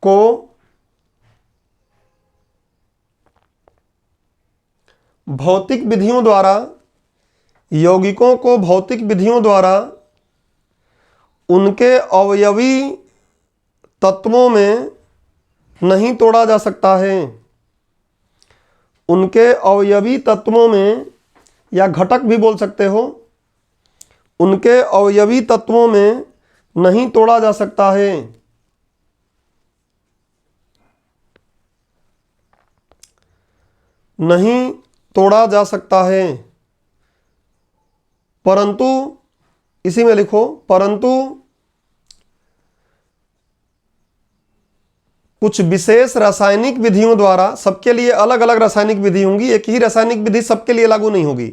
को भौतिक विधियों द्वारा, यौगिकों को भौतिक विधियों द्वारा उनके अवयवी तत्वों में नहीं तोड़ा जा सकता है। उनके अवयवी तत्वों में, या घटक भी बोल सकते हो, उनके अवयवी तत्वों में नहीं तोड़ा जा सकता है। नहीं तोड़ा जा सकता है। परंतु, इसी में लिखो, परंतु कुछ विशेष रासायनिक विधियों द्वारा, सबके लिए अलग अलग रासायनिक विधि होंगी, एक ही रासायनिक विधि सबके लिए लागू नहीं होगी,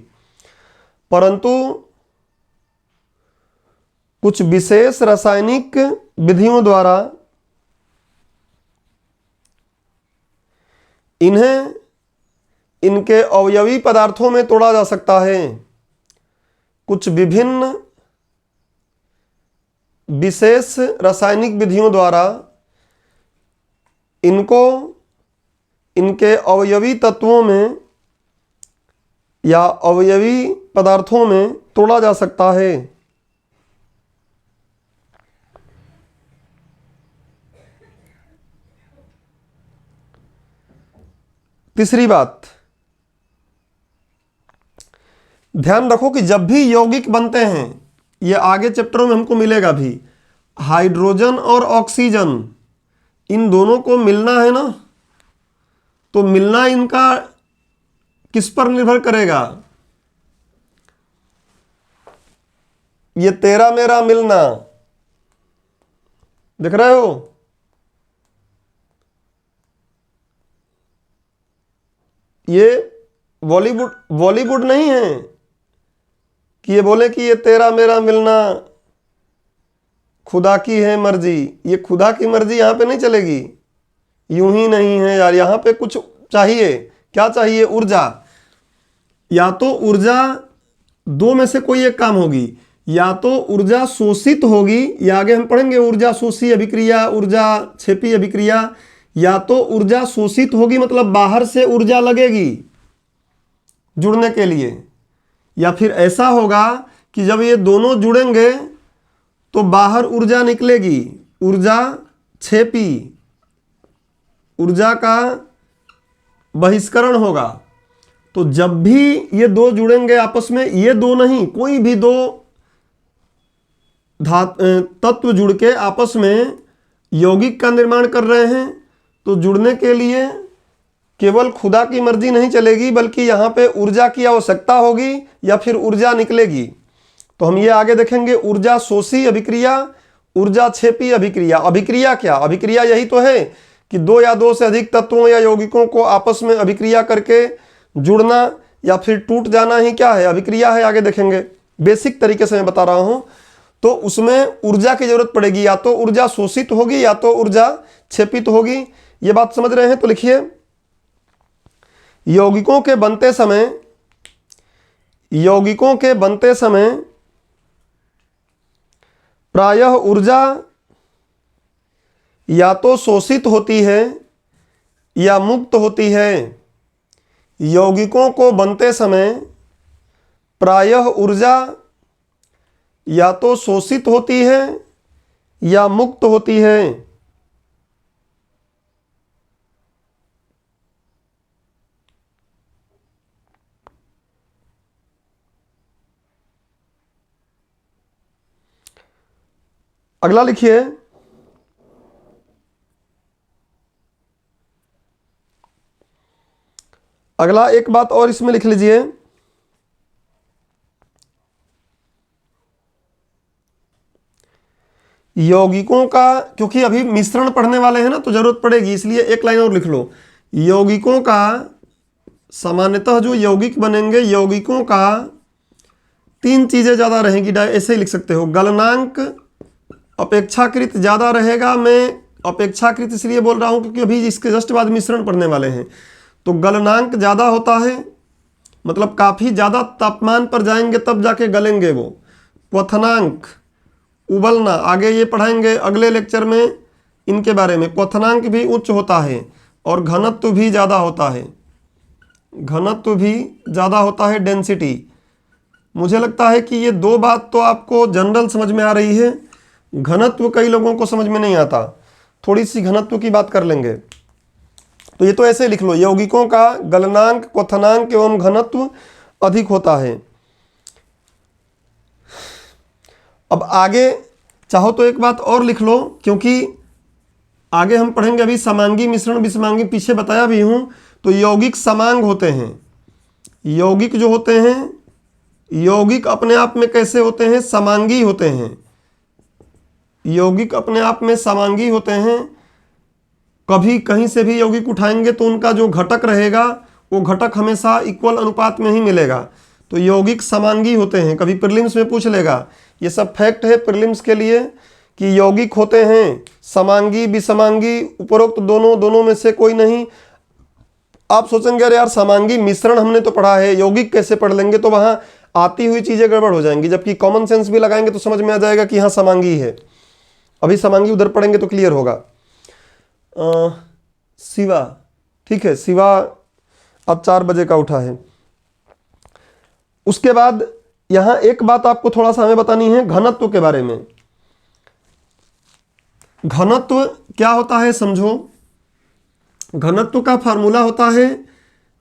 परंतु कुछ विशेष रासायनिक विधियों द्वारा इन्हें इनके अवयवी पदार्थों में तोड़ा जा सकता है। कुछ विभिन्न विशेष रासायनिक विधियों द्वारा इनको इनके अवयवी तत्वों में या अवयवी पदार्थों में तोड़ा जा सकता है। तीसरी बात, ध्यान रखो कि जब भी यौगिक बनते हैं, ये आगे चैप्टरों में हमको मिलेगा भी, हाइड्रोजन और ऑक्सीजन इन दोनों को मिलना है ना, तो मिलना इनका किस पर निर्भर करेगा? ये तेरा मेरा मिलना, देख रहे हो? ये बॉलीवुड नहीं है कि ये बोले कि ये तेरा मेरा मिलना खुदा की है मर्जी। ये खुदा की मर्जी यहाँ पे नहीं चलेगी, यूं ही नहीं है यार। यहाँ पे कुछ चाहिए। क्या चाहिए? ऊर्जा। या तो ऊर्जा दो में से कोई एक काम होगी, या तो ऊर्जा शोषित होगी, या आगे हम पढ़ेंगे ऊर्जा शोषी अभिक्रिया, ऊर्जा छेपी अभिक्रिया। या तो ऊर्जा शोषित होगी, मतलब बाहर से ऊर्जा लगेगी जुड़ने के लिए, या फिर ऐसा होगा कि जब ये दोनों जुड़ेंगे तो बाहर ऊर्जा निकलेगी, ऊर्जा छेपी, ऊर्जा का बहिष्करण होगा। तो जब भी ये दो जुड़ेंगे आपस में, ये दो नहीं, कोई भी दो तत्व जुड़ के आपस में यौगिक का निर्माण कर रहे हैं, तो जुड़ने के लिए केवल खुदा की मर्जी नहीं चलेगी, बल्कि यहाँ पे ऊर्जा की आवश्यकता होगी या फिर ऊर्जा निकलेगी। तो हम ये आगे देखेंगे, ऊर्जा शोषी अभिक्रिया, ऊर्जा छेपी अभिक्रिया। अभिक्रिया क्या? अभिक्रिया यही तो है कि दो या दो से अधिक तत्वों या यौगिकों को आपस में अभिक्रिया करके जुड़ना या फिर टूट जाना ही क्या है? अभिक्रिया है। आगे देखेंगे, बेसिक तरीके से मैं बता रहा हूं। तो उसमें ऊर्जा की जरूरत पड़ेगी, या तो ऊर्जा शोषित होगी या तो ऊर्जा छेपित होगी। ये बात समझ रहे हैं? तो लिखिए, यौगिकों के बनते समय प्रायः ऊर्जा या तो शोषित होती है या मुक्त होती है। यौगिकों को बनते समय प्रायः ऊर्जा या तो शोषित होती है या मुक्त होती है। अगला लिखिए, अगला एक बात और इसमें लिख लीजिए, यौगिकों का, क्योंकि अभी मिश्रण पढ़ने वाले हैं ना तो जरूरत पड़ेगी, इसलिए एक लाइन और लिख लो। यौगिकों का सामान्यतः जो यौगिक बनेंगे, यौगिकों का तीन चीजें ज्यादा रहेंगी, ऐसे ही लिख सकते हो। गलनांक अपेक्षाकृत ज्यादा रहेगा। मैं अपेक्षाकृत इसलिए बोल रहा हूं क्योंकि अभी इसके जस्ट बाद मिश्रण पढ़ने वाले हैं। तो गलनांक ज्यादा होता है, मतलब काफी ज्यादा तापमान पर जाएंगे तब जाके गलेंगे वो। क्वथनांक, उबलना, आगे ये पढ़ाएंगे अगले लेक्चर में इनके बारे में। क्वथनांक भी उच्च होता है और घनत्व भी ज़्यादा होता है। घनत्व भी ज़्यादा होता है डेंसिटी। मुझे लगता है कि ये दो बात तो आपको जनरल समझ में आ रही है, घनत्व कई लोगों को समझ में नहीं आता। थोड़ी सी घनत्व की बात कर लेंगे। तो ये तो ऐसे लिख लो, यौगिकों का गलनांक, क्वथनांक एवं घनत्व अधिक होता है। अब आगे चाहो तो एक बात और लिख लो, क्योंकि आगे हम पढ़ेंगे अभी समांगी मिश्रण विषमांगी, पीछे बताया भी हूं। तो यौगिक समांग होते हैं। यौगिक जो होते हैं, यौगिक अपने आप में कैसे होते हैं? समांगी होते हैं। यौगिक अपने आप में समांगी होते हैं। कभी कहीं से भी यौगिक उठाएंगे तो उनका जो घटक रहेगा वो घटक हमेशा इक्वल अनुपात में ही मिलेगा। तो यौगिक समांगी होते हैं। कभी प्रीलिम्स में पूछ लेगा, ये सब फैक्ट है प्रीलिम्स के लिए कि यौगिक होते हैं समांगी विषमांगी, उपरोक्त दोनों में से कोई नहीं। आप सोचेंगे अरे यार समांगी मिश्रण हमने तो पढ़ा है, यौगिक कैसे पढ़ लेंगे? तो वहाँ आती हुई चीज़ें गड़बड़ हो जाएंगी, जबकि कॉमन सेंस भी लगाएंगे तो समझ में आ जाएगा कि हाँ समांगी है। अभी समांगी उधर पढ़ेंगे तो क्लियर होगा। शिवा, ठीक है, शिवा अब 4 बजे का उठा है। उसके बाद यहाँ एक बात आपको थोड़ा सा हमें बतानी है घनत्व के बारे में। घनत्व क्या होता है समझो। घनत्व का फार्मूला होता है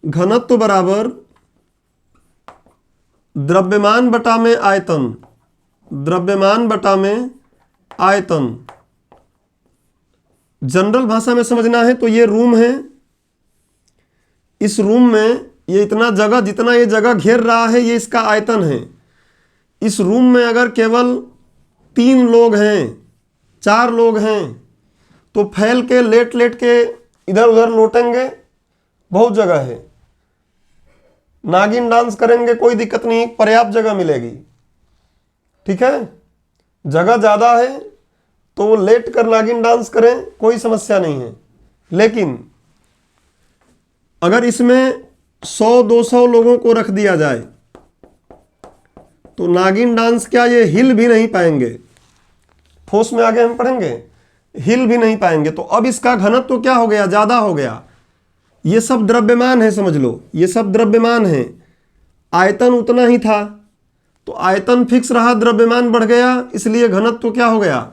घनत्व बराबर द्रव्यमान बटा में आयतन। द्रव्यमान बटा में आयतन। जनरल भाषा में समझना है तो ये रूम है। इस रूम में ये इतना जगह, जितना ये जगह घेर रहा है, ये इसका आयतन है। इस रूम में अगर केवल 3 लोग हैं, 4 लोग हैं, तो फैल के लेट लेट के इधर उधर लौटेंगे, बहुत जगह है। नागिन डांस करेंगे कोई दिक्कत नहीं, पर्याप्त जगह मिलेगी। ठीक है, जगह ज़्यादा है तो वो लेट कर नागिन डांस करें, कोई समस्या नहीं है। लेकिन अगर इसमें 100-200 लोगों को रख दिया जाए तो नागिन डांस क्या, ये हिल भी नहीं पाएंगे। ठोस में आगे हम पढ़ेंगे, हिल भी नहीं पाएंगे। तो अब इसका घनत्व क्या हो गया? ज़्यादा हो गया। ये सब द्रव्यमान है, समझ लो ये सब द्रव्यमान है। आयतन उतना ही था तो आयतन फिक्स रहा, द्रव्यमान बढ़ गया, इसलिए घनत्व क्या हो गया?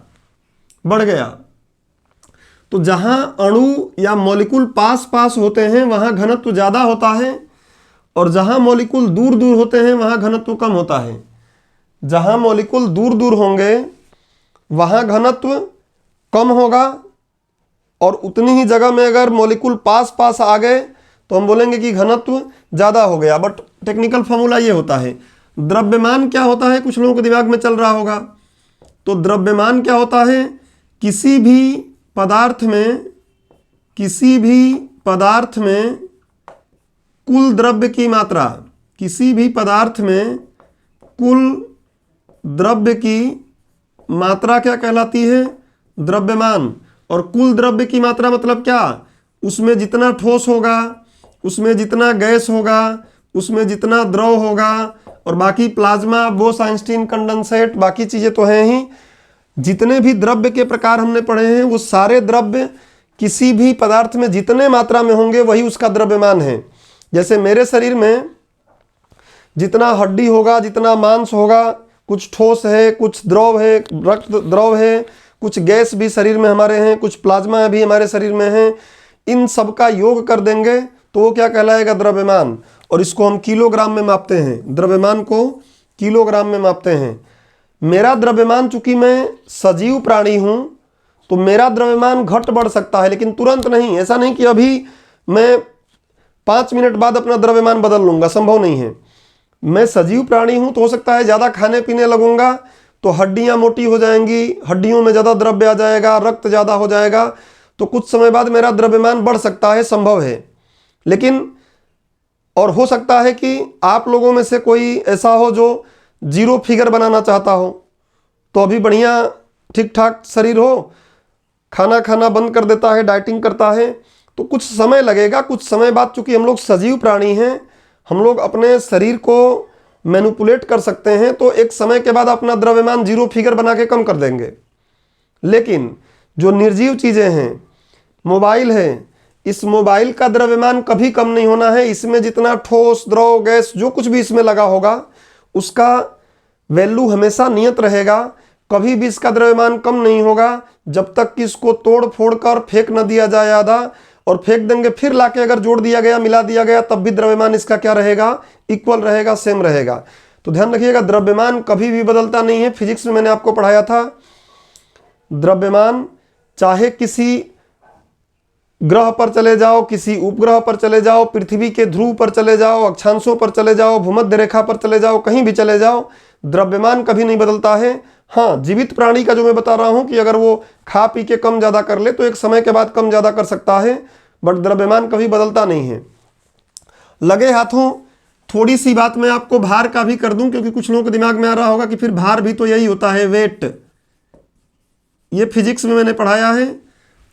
बढ़ गया। तो जहां अणु या मॉलिक्यूल पास पास होते हैं वहां घनत्व ज़्यादा होता है, और जहां मॉलिक्यूल दूर दूर होते हैं वहां घनत्व कम होता है। जहां मॉलिक्यूल दूर दूर होंगे वहां घनत्व कम होगा, और उतनी ही जगह में अगर मॉलिक्यूल पास पास आ गए तो हम बोलेंगे कि घनत्व ज़्यादा हो गया। बट टेक्निकल फॉर्मूला ये होता है। द्रव्यमान क्या होता है, कुछ लोगों के दिमाग में चल रहा होगा। तो द्रव्यमान क्या होता है? किसी भी पदार्थ में कुल द्रव्य की मात्रा, किसी भी पदार्थ में कुल द्रव्य की मात्रा क्या कहलाती है? द्रव्यमान। और कुल द्रव्य की मात्रा मतलब क्या? उसमें जितना ठोस होगा, उसमें जितना गैस होगा, उसमें जितना द्रव होगा, और बाकी प्लाज्मा, बोस, आइंस्टीन, कंडेंसेट, बाकी चीज़ें तो हैं ही। जितने भी द्रव्य के प्रकार हमने पढ़े हैं वो सारे द्रव्य किसी भी पदार्थ में जितने मात्रा में होंगे वही उसका द्रव्यमान है। जैसे मेरे शरीर में जितना हड्डी होगा, जितना मांस होगा, कुछ ठोस है, कुछ द्रव है, रक्त द्रव है, कुछ गैस भी शरीर में हमारे हैं, कुछ प्लाज्मा भी हमारे शरीर में है। इन सब का योग कर देंगे तो वो क्या कहलाएगा? द्रव्यमान। और इसको हम किलोग्राम में मापते हैं, द्रव्यमान को किलोग्राम में मापते हैं। मेरा द्रव्यमान, चूंकि मैं सजीव प्राणी हूं तो मेरा द्रव्यमान घट बढ़ सकता है, लेकिन तुरंत नहीं। ऐसा नहीं कि अभी मैं 5 मिनट बाद अपना द्रव्यमान बदल लूंगा, संभव नहीं है। मैं सजीव प्राणी हूं तो हो सकता है ज़्यादा खाने पीने लगूंगा तो हड्डियां मोटी हो जाएंगी, हड्डियों में ज़्यादा द्रव्य आ जाएगा, रक्त ज़्यादा हो जाएगा, तो कुछ समय बाद मेरा द्रव्यमान बढ़ सकता है, संभव है। लेकिन और हो सकता है कि आप लोगों में से कोई ऐसा हो जो 0 फिगर बनाना चाहता हो, तो अभी बढ़िया ठीक ठाक शरीर हो, खाना खाना बंद कर देता है, डाइटिंग करता है, तो कुछ समय लगेगा। कुछ समय बाद, चूंकि हम लोग सजीव प्राणी हैं, हम लोग अपने शरीर को मैनिपुलेट कर सकते हैं, तो एक समय के बाद अपना द्रव्यमान 0 फिगर बना के कम कर देंगे। लेकिन जो निर्जीव चीज़ें हैं, मोबाइल है, इस मोबाइल का द्रव्यमान कभी कम नहीं होना है। इसमें जितना ठोस, द्रव, गैस जो कुछ भी इसमें लगा होगा उसका वैल्यू हमेशा नियत रहेगा। कभी भी इसका द्रव्यमान कम नहीं होगा जब तक कि इसको तोड़ फोड़ कर फेंक न दिया जाए आधा, और फेंक देंगे फिर लाके अगर जोड़ दिया गया, मिला दिया गया, तब भी द्रव्यमान इसका क्या रहेगा, इक्वल रहेगा, सेम रहेगा। तो ध्यान रखिएगा, द्रव्यमान कभी भी बदलता नहीं है। फिजिक्स में मैंने आपको पढ़ाया था, द्रव्यमान चाहे किसी ग्रह पर चले जाओ, किसी उपग्रह पर चले जाओ, पृथ्वी के ध्रुव पर चले जाओ, अक्षांशों पर चले जाओ, भूमध्य रेखा पर चले जाओ, कहीं भी चले जाओ, द्रव्यमान कभी नहीं बदलता है। हाँ, जीवित प्राणी का जो मैं बता रहा हूं कि अगर वो खा पी के कम ज्यादा कर ले तो एक समय के बाद कम ज्यादा कर सकता है, बट द्रव्यमान कभी बदलता नहीं है। लगे हाथों थोड़ी सी बात मैं आपको भार का भी कर दूं, क्योंकि कुछ लोगों के दिमाग में आ रहा होगा कि फिर भार भी तो यही होता है, वेट। ये फिजिक्स में मैंने पढ़ाया है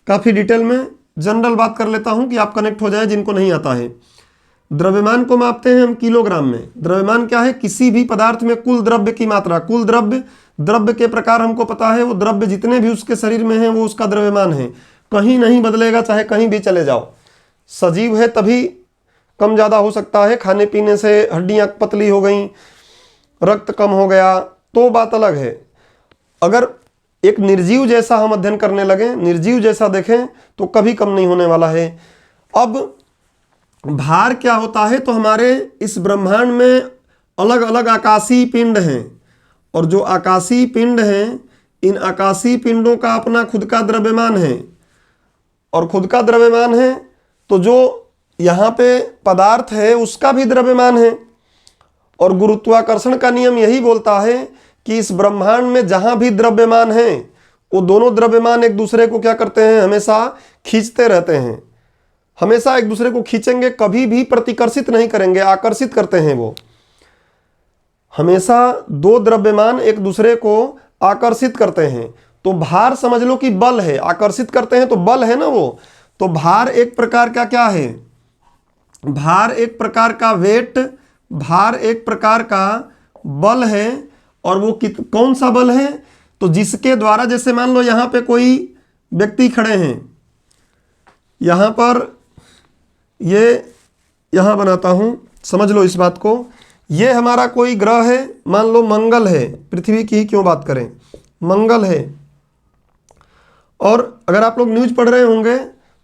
काफी डिटेल में, जनरल बात कर लेता हूं कि आप कनेक्ट हो जाए जिनको नहीं आता है। द्रव्यमान को मापते हैं हम किलोग्राम में। द्रव्यमान क्या है, किसी भी पदार्थ में कुल द्रव्य की मात्रा, कुल द्रव्य, द्रव्य के प्रकार हमको पता है, वो द्रव्य जितने भी उसके शरीर में हैं वो उसका द्रव्यमान है, कहीं नहीं बदलेगा, चाहे कहीं भी चले जाओ। सजीव है तभी कम ज़्यादा हो सकता है, खाने पीने से हड्डियाँ पतली हो गई, रक्त कम हो गया तो बात अलग है। अगर एक निर्जीव जैसा हम अध्ययन करने लगे, निर्जीव जैसा देखें, तो कभी कम नहीं होने वाला है। अब भार क्या होता है, तो हमारे इस ब्रह्मांड में अलग अलग आकाशीय पिंड हैं, और जो आकाशीय पिंड हैं, इन आकाशीय पिंडों का अपना खुद का द्रव्यमान है, और खुद का द्रव्यमान है तो जो यहाँ पे पदार्थ है उसका भी द्रव्यमान है। और गुरुत्वाकर्षण का नियम यही बोलता है कि इस ब्रह्मांड में जहां भी द्रव्यमान है वो दोनों द्रव्यमान एक दूसरे को क्या करते हैं, हमेशा खींचते रहते हैं, हमेशा एक दूसरे को खींचेंगे, कभी भी प्रतिकर्षित नहीं करेंगे, आकर्षित करते हैं वो। हमेशा दो द्रव्यमान एक दूसरे को आकर्षित करते हैं। तो भार समझ लो कि बल है, आकर्षित करते हैं तो बल है ना वो। तो भार एक प्रकार का क्या है, भार एक प्रकार का वेट, भार एक प्रकार का बल है। और वो कौन सा बल है, तो जिसके द्वारा, जैसे मान लो यहाँ पे कोई व्यक्ति खड़े हैं, यहाँ पर ये यहाँ बनाता हूँ, समझ लो इस बात को। ये हमारा कोई ग्रह है, मान लो मंगल है, पृथ्वी की ही क्यों बात करें, मंगल है। और अगर आप लोग न्यूज़ पढ़ रहे होंगे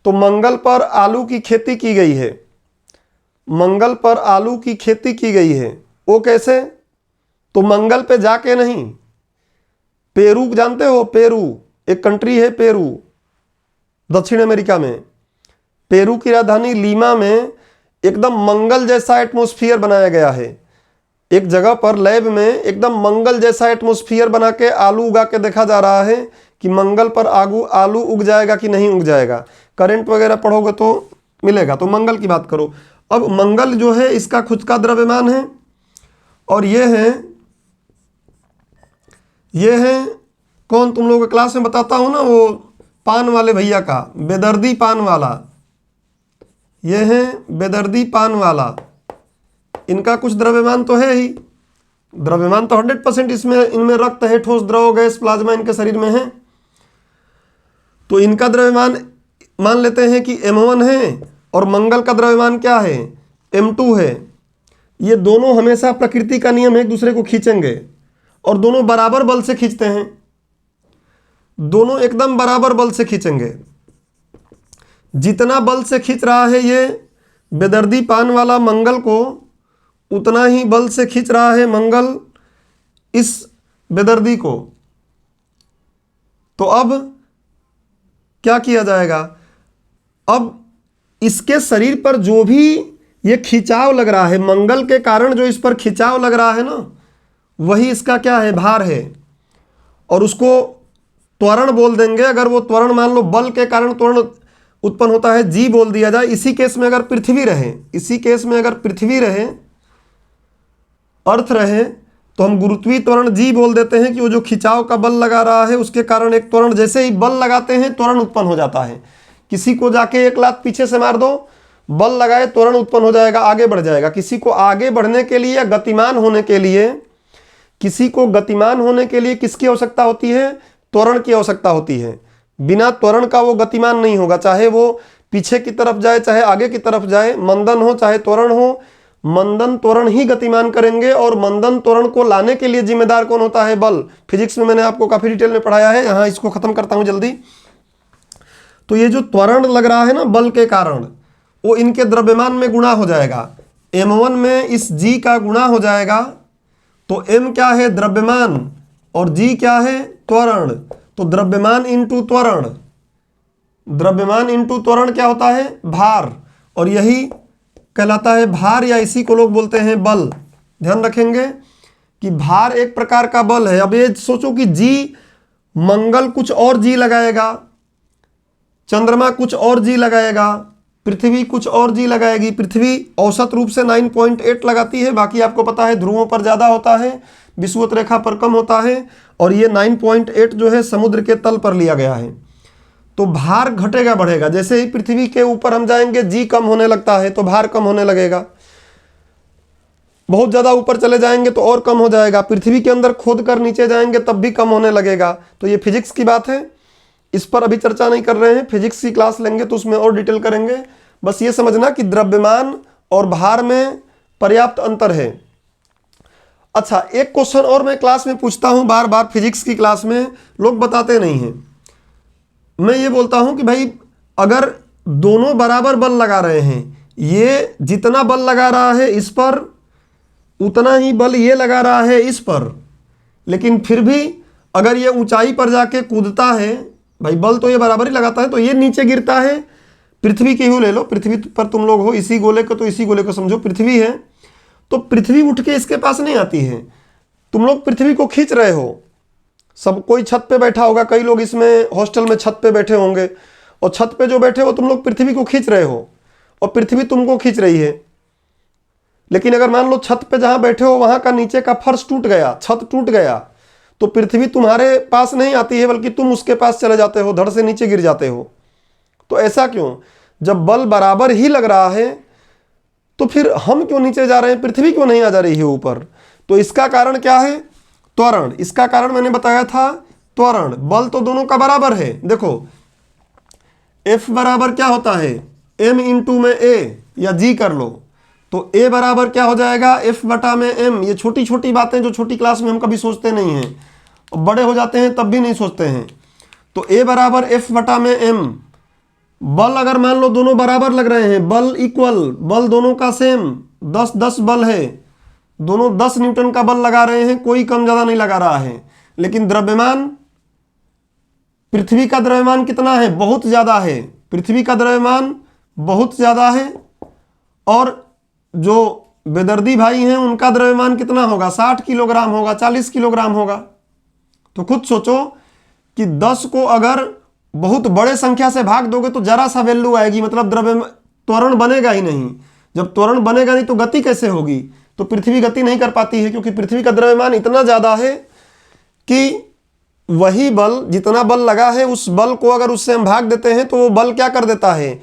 तो मंगल पर आलू की खेती की गई है, मंगल पर आलू की खेती की गई है। वो कैसे, तो मंगल पे जाके नहीं, पेरू जानते हो, पेरू एक कंट्री है, पेरू दक्षिण अमेरिका में, पेरू की राजधानी लीमा में एकदम मंगल जैसा एटमॉस्फेयर बनाया गया है। एक जगह पर लैब में एकदम मंगल जैसा एटमॉस्फेयर बना के आलू उगा के देखा जा रहा है कि मंगल पर आलू उग जाएगा कि नहीं उग जाएगा। करंट वगैरह पढ़ोगे तो मिलेगा। तो मंगल की बात करो। अब मंगल जो है इसका खुद का द्रव्यमान है, और ये है कौन, तुम लोगों के क्लास में बताता हूं ना, वो पान वाले भैया का, बेदर्दी पान वाला, ये है बेदर्दी पान वाला। इनका कुछ द्रव्यमान तो है ही, द्रव्यमान तो 100% इनमें रक्त है, ठोस, द्रव, गैस, प्लाज्मा इनके शरीर में है। तो इनका द्रव्यमान मान लेते हैं कि m1 है, और मंगल का द्रव्यमान क्या है, m2 है। ये दोनों हमेशा प्रकृति का नियम है, एक दूसरे को खींचेंगे, और दोनों बराबर बल से खींचते हैं, दोनों एकदम बराबर बल से खींचेंगे। जितना बल से खींच रहा है ये बेदर्दी पान वाला मंगल को, उतना ही बल से खींच रहा है मंगल इस बेदर्दी को। तो अब क्या किया जाएगा, अब इसके शरीर पर जो भी ये खिंचाव लग रहा है, मंगल के कारण जो इस पर खिंचाव लग रहा है ना, वही इसका क्या है, भार है। और उसको त्वरण बोल देंगे। अगर वो त्वरण मान लो बल के कारण त्वरण उत्पन्न होता है, जी बोल दिया जाए। इसी केस में अगर पृथ्वी रहे, इसी केस में अगर पृथ्वी रहे, अर्थ रहे, तो हम गुरुत्वीय त्वरण जी बोल देते हैं कि वो जो खिंचाव का बल लगा रहा है उसके कारण एक त्वरण, जैसे ही बल लगाते हैं त्वरण उत्पन्न हो जाता है। किसी को जाके एक लात पीछे से मार दो, बल लगाए, त्वरण उत्पन्न हो जाएगा, आगे बढ़ जाएगा। किसी को आगे बढ़ने के लिए या गतिमान होने के लिए, किसी को गतिमान होने के लिए किसकी आवश्यकता होती है, त्वरण की आवश्यकता होती है। बिना त्वरण का वो गतिमान नहीं होगा, चाहे वो पीछे की तरफ जाए चाहे आगे की तरफ जाए, मंदन हो चाहे त्वरण हो, मंदन त्वरण ही गतिमान करेंगे। और मंदन त्वरण को लाने के लिए जिम्मेदार कौन होता है? बल। फिजिक्स में मैंने आपको काफी डिटेल में पढ़ाया है, यहाँ इसको खत्म करता हूं जल्दी। तो ये जो त्वरण लग रहा है ना बल के कारण, वो इनके द्रव्यमान में गुणा हो जाएगा। m1 में इस g का गुणा हो जाएगा, तो m क्या है? द्रव्यमान, और g क्या है? त्वरण। तो द्रव्यमान इंटू त्वरण, द्रव्यमान इंटू त्वरण क्या होता है? भार। और यही कहलाता है भार, या इसी को लोग बोलते हैं बल। ध्यान रखेंगे कि भार एक प्रकार का बल है। अब ये सोचो कि जी मंगल कुछ और जी लगाएगा, चंद्रमा कुछ और जी लगाएगा, पृथ्वी कुछ और जी लगाएगी। पृथ्वी औसत रूप से 9.8 लगाती है, बाकी आपको पता है ध्रुवों पर ज़्यादा होता है, विषुवत रेखा पर कम होता है, और ये 9.8 जो है समुद्र के तल पर लिया गया है। तो भार घटेगा बढ़ेगा, जैसे ही पृथ्वी के ऊपर हम जाएंगे जी कम होने लगता है तो भार कम होने लगेगा। बहुत ज़्यादा ऊपर चले जाएंगे तो और कम हो जाएगा, पृथ्वी के अंदर खोद कर नीचे जाएंगे तब भी कम होने लगेगा। तो ये फिजिक्स की बात है, इस पर अभी चर्चा नहीं कर रहे हैं, फिजिक्स की क्लास लेंगे तो उसमें और डिटेल करेंगे। बस ये समझना कि द्रव्यमान और भार में पर्याप्त अंतर है। अच्छा, एक क्वेश्चन और मैं क्लास में पूछता हूं, बार बार फिजिक्स की क्लास में लोग बताते नहीं हैं। मैं ये बोलता हूं कि भाई अगर दोनों बराबर बल लगा रहे हैं, ये जितना बल लगा रहा है इस पर उतना ही बल ये लगा रहा है इस पर, लेकिन फिर भी अगर ये ऊंचाई पर जाके कूदता है, भाई बल तो ये बराबर ही लगाता है, तो ये नीचे गिरता है। पृथ्वी की ही ले लो, पृथ्वी पर तुम लोग हो, इसी गोले को, तो इसी गोले को समझो पृथ्वी है, तो पृथ्वी उठ के इसके पास नहीं आती है, तुम लोग पृथ्वी को खींच रहे हो। सब कोई छत पे बैठा होगा, कई लोग इसमें हॉस्टल में छत पे बैठे होंगे, और छत पे जो बैठे हो तुम लोग पृथ्वी को खींच रहे हो और पृथ्वी तुमको खींच रही है। लेकिन अगर मान लो छत पे जहां बैठे हो वहां का नीचे का फर्श टूट गया, छत टूट गया, तो पृथ्वी तुम्हारे पास नहीं आती है बल्कि तुम उसके पास चले जाते हो, धड़ से नीचे गिर जाते हो। तो ऐसा क्यों? जब बल बराबर ही लग रहा है तो फिर हम क्यों नीचे जा रहे हैं, पृथ्वी क्यों नहीं आ जा रही है ऊपर? तो इसका कारण क्या है? त्वरण। इसका कारण मैंने बताया था त्वरण। बल तो दोनों का बराबर है। देखो F बराबर क्या होता है? M इंटू में A, या G कर लो, तो A बराबर क्या हो जाएगा? F बटा में M। ये छोटी छोटी बातें जो छोटी क्लास में हम कभी सोचते नहीं हैं, बड़े हो जाते हैं तब भी नहीं सोचते हैं। तो A बराबर F बटा में M। बल अगर मान लो दोनों बराबर लग रहे हैं, बल इक्वल, बल दोनों का सेम, 10-10 बल है, दोनों 10 न्यूटन का बल लगा रहे हैं, कोई कम ज़्यादा नहीं लगा रहा है। लेकिन द्रव्यमान, पृथ्वी का द्रव्यमान कितना है? बहुत ज़्यादा है। पृथ्वी का द्रव्यमान बहुत ज़्यादा है, और जो बेदर्दी भाई हैं उनका द्रव्यमान कितना होगा? 60 किलोग्राम होगा, 40 किलोग्राम होगा। तो खुद सोचो कि 10 को अगर बहुत बड़े संख्या से भाग दोगे तो जरा सा वैल्यू आएगी, मतलब द्रव्य त्वरण बनेगा ही नहीं। जब त्वरण बनेगा नहीं तो गति कैसे होगी? तो पृथ्वी गति नहीं कर पाती है, क्योंकि पृथ्वी का द्रव्यमान इतना ज़्यादा है कि वही बल, जितना बल लगा है उस बल को अगर उससे हम भाग देते हैं तो वो बल क्या कर देता है?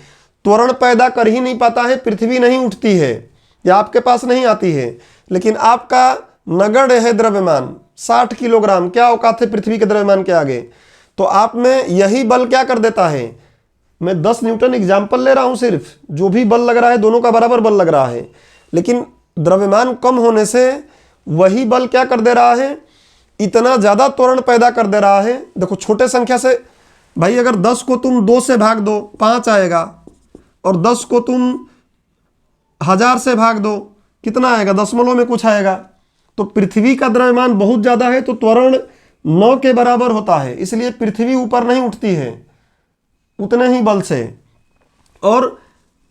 त्वरण पैदा कर ही नहीं पाता है, पृथ्वी नहीं उठती है या आपके पास नहीं आती है। लेकिन आपका नगण्य है द्रव्यमान, 60 किलोग्राम, क्या औकात है पृथ्वी के द्रव्यमान के आगे? तो आप में यही बल क्या कर देता है? मैं 10 न्यूटन एग्जाम्पल ले रहा हूं सिर्फ, जो भी बल लग रहा है दोनों का बराबर बल लग रहा है, लेकिन द्रव्यमान कम होने से वही बल क्या कर दे रहा है? इतना ज़्यादा त्वरण पैदा कर दे रहा है। देखो छोटे संख्या से, भाई अगर 10 को तुम 2 से भाग दो 5 आएगा, और 10 को तुम 1000 से भाग दो कितना आएगा? दशमलव में कुछ आएगा। तो पृथ्वी का द्रव्यमान बहुत ज़्यादा है तो त्वरण 9 के बराबर होता है, इसलिए पृथ्वी ऊपर नहीं उठती है उतने ही बल से, और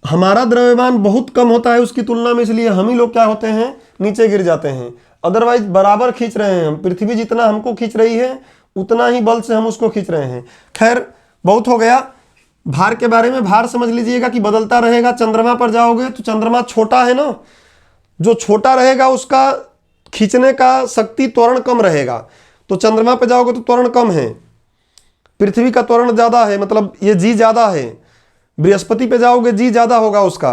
हमारा द्रव्यमान बहुत कम होता है उसकी तुलना में, इसलिए हम ही लोग क्या होते हैं? नीचे गिर जाते हैं। अदरवाइज बराबर खींच रहे हैं हम, पृथ्वी जितना हमको खींच रही है उतना ही बल से हम उसको खींच रहे हैं। खैर बहुत हो गया भार के बारे में। भार समझ लीजिएगा कि बदलता रहेगा। चंद्रमा पर जाओगे तो चंद्रमा छोटा है ना, जो छोटा रहेगा उसका खींचने का शक्ति, त्वरण कम रहेगा। तो चंद्रमा पर जाओगे तो त्वरण कम है, पृथ्वी का त्वरण ज़्यादा है, मतलब ये जी ज़्यादा है। बृहस्पति पे जाओगे जी ज़्यादा होगा उसका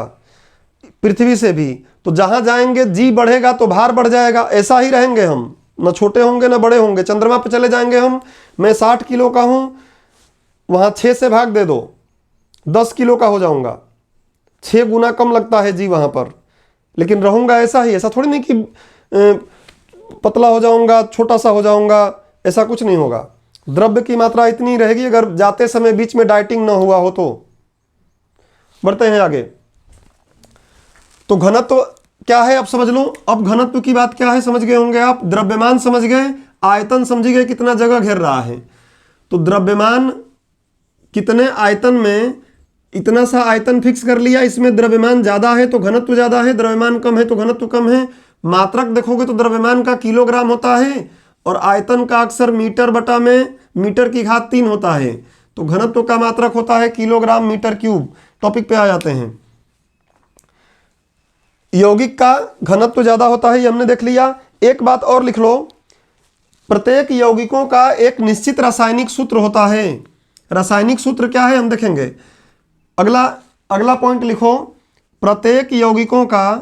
पृथ्वी से भी। तो जहाँ जाएंगे जी बढ़ेगा तो भार बढ़ जाएगा। ऐसा ही रहेंगे हम, न छोटे होंगे न बड़े होंगे। चंद्रमा पे चले जाएंगे हम, मैं 60 किलो का हूँ, वहाँ 6 से भाग दे दो, 10 किलो का हो जाऊंगा, 6 गुना कम लगता है जी वहाँ पर, लेकिन रहूंगा ऐसा ही। ऐसा थोड़ी नहीं कि पतला हो जाऊंगा, छोटा सा हो जाऊंगा, ऐसा कुछ नहीं होगा। द्रव्य की मात्रा इतनी रहेगी अगर जाते समय बीच में डाइटिंग ना हुआ हो तो। बढ़ते हैं आगे। तो घनत्व क्या है अब समझ लो। अब घनत्व की बात क्या है समझ गए होंगे आप। द्रव्यमान समझ गए, आयतन समझ गए कितना जगह घेर रहा है। तो द्रव्यमान कितने आयतन में, इतना सा आयतन फिक्स कर लिया, इसमें द्रव्यमान ज्यादा है तो घनत्व ज्यादा है, द्रव्यमान कम है तो घनत्व कम है। मात्रक देखोगे तो द्रव्यमान का किलोग्राम होता है और आयतन का अक्सर मीटर बटा में मीटर की घात 3 होता है। तो घनत्व का मात्रक होता है किलोग्राम मीटर क्यूब। टॉपिक पे आ जाते हैं। यौगिक का घनत्व ज्यादा होता है, ये हमने देख लिया। एक बात और लिख लो, प्रत्येक यौगिकों का एक निश्चित रासायनिक सूत्र होता है। रासायनिक सूत्र क्या है हम देखेंगे। अगला पॉइंट लिखो, प्रत्येक यौगिकों का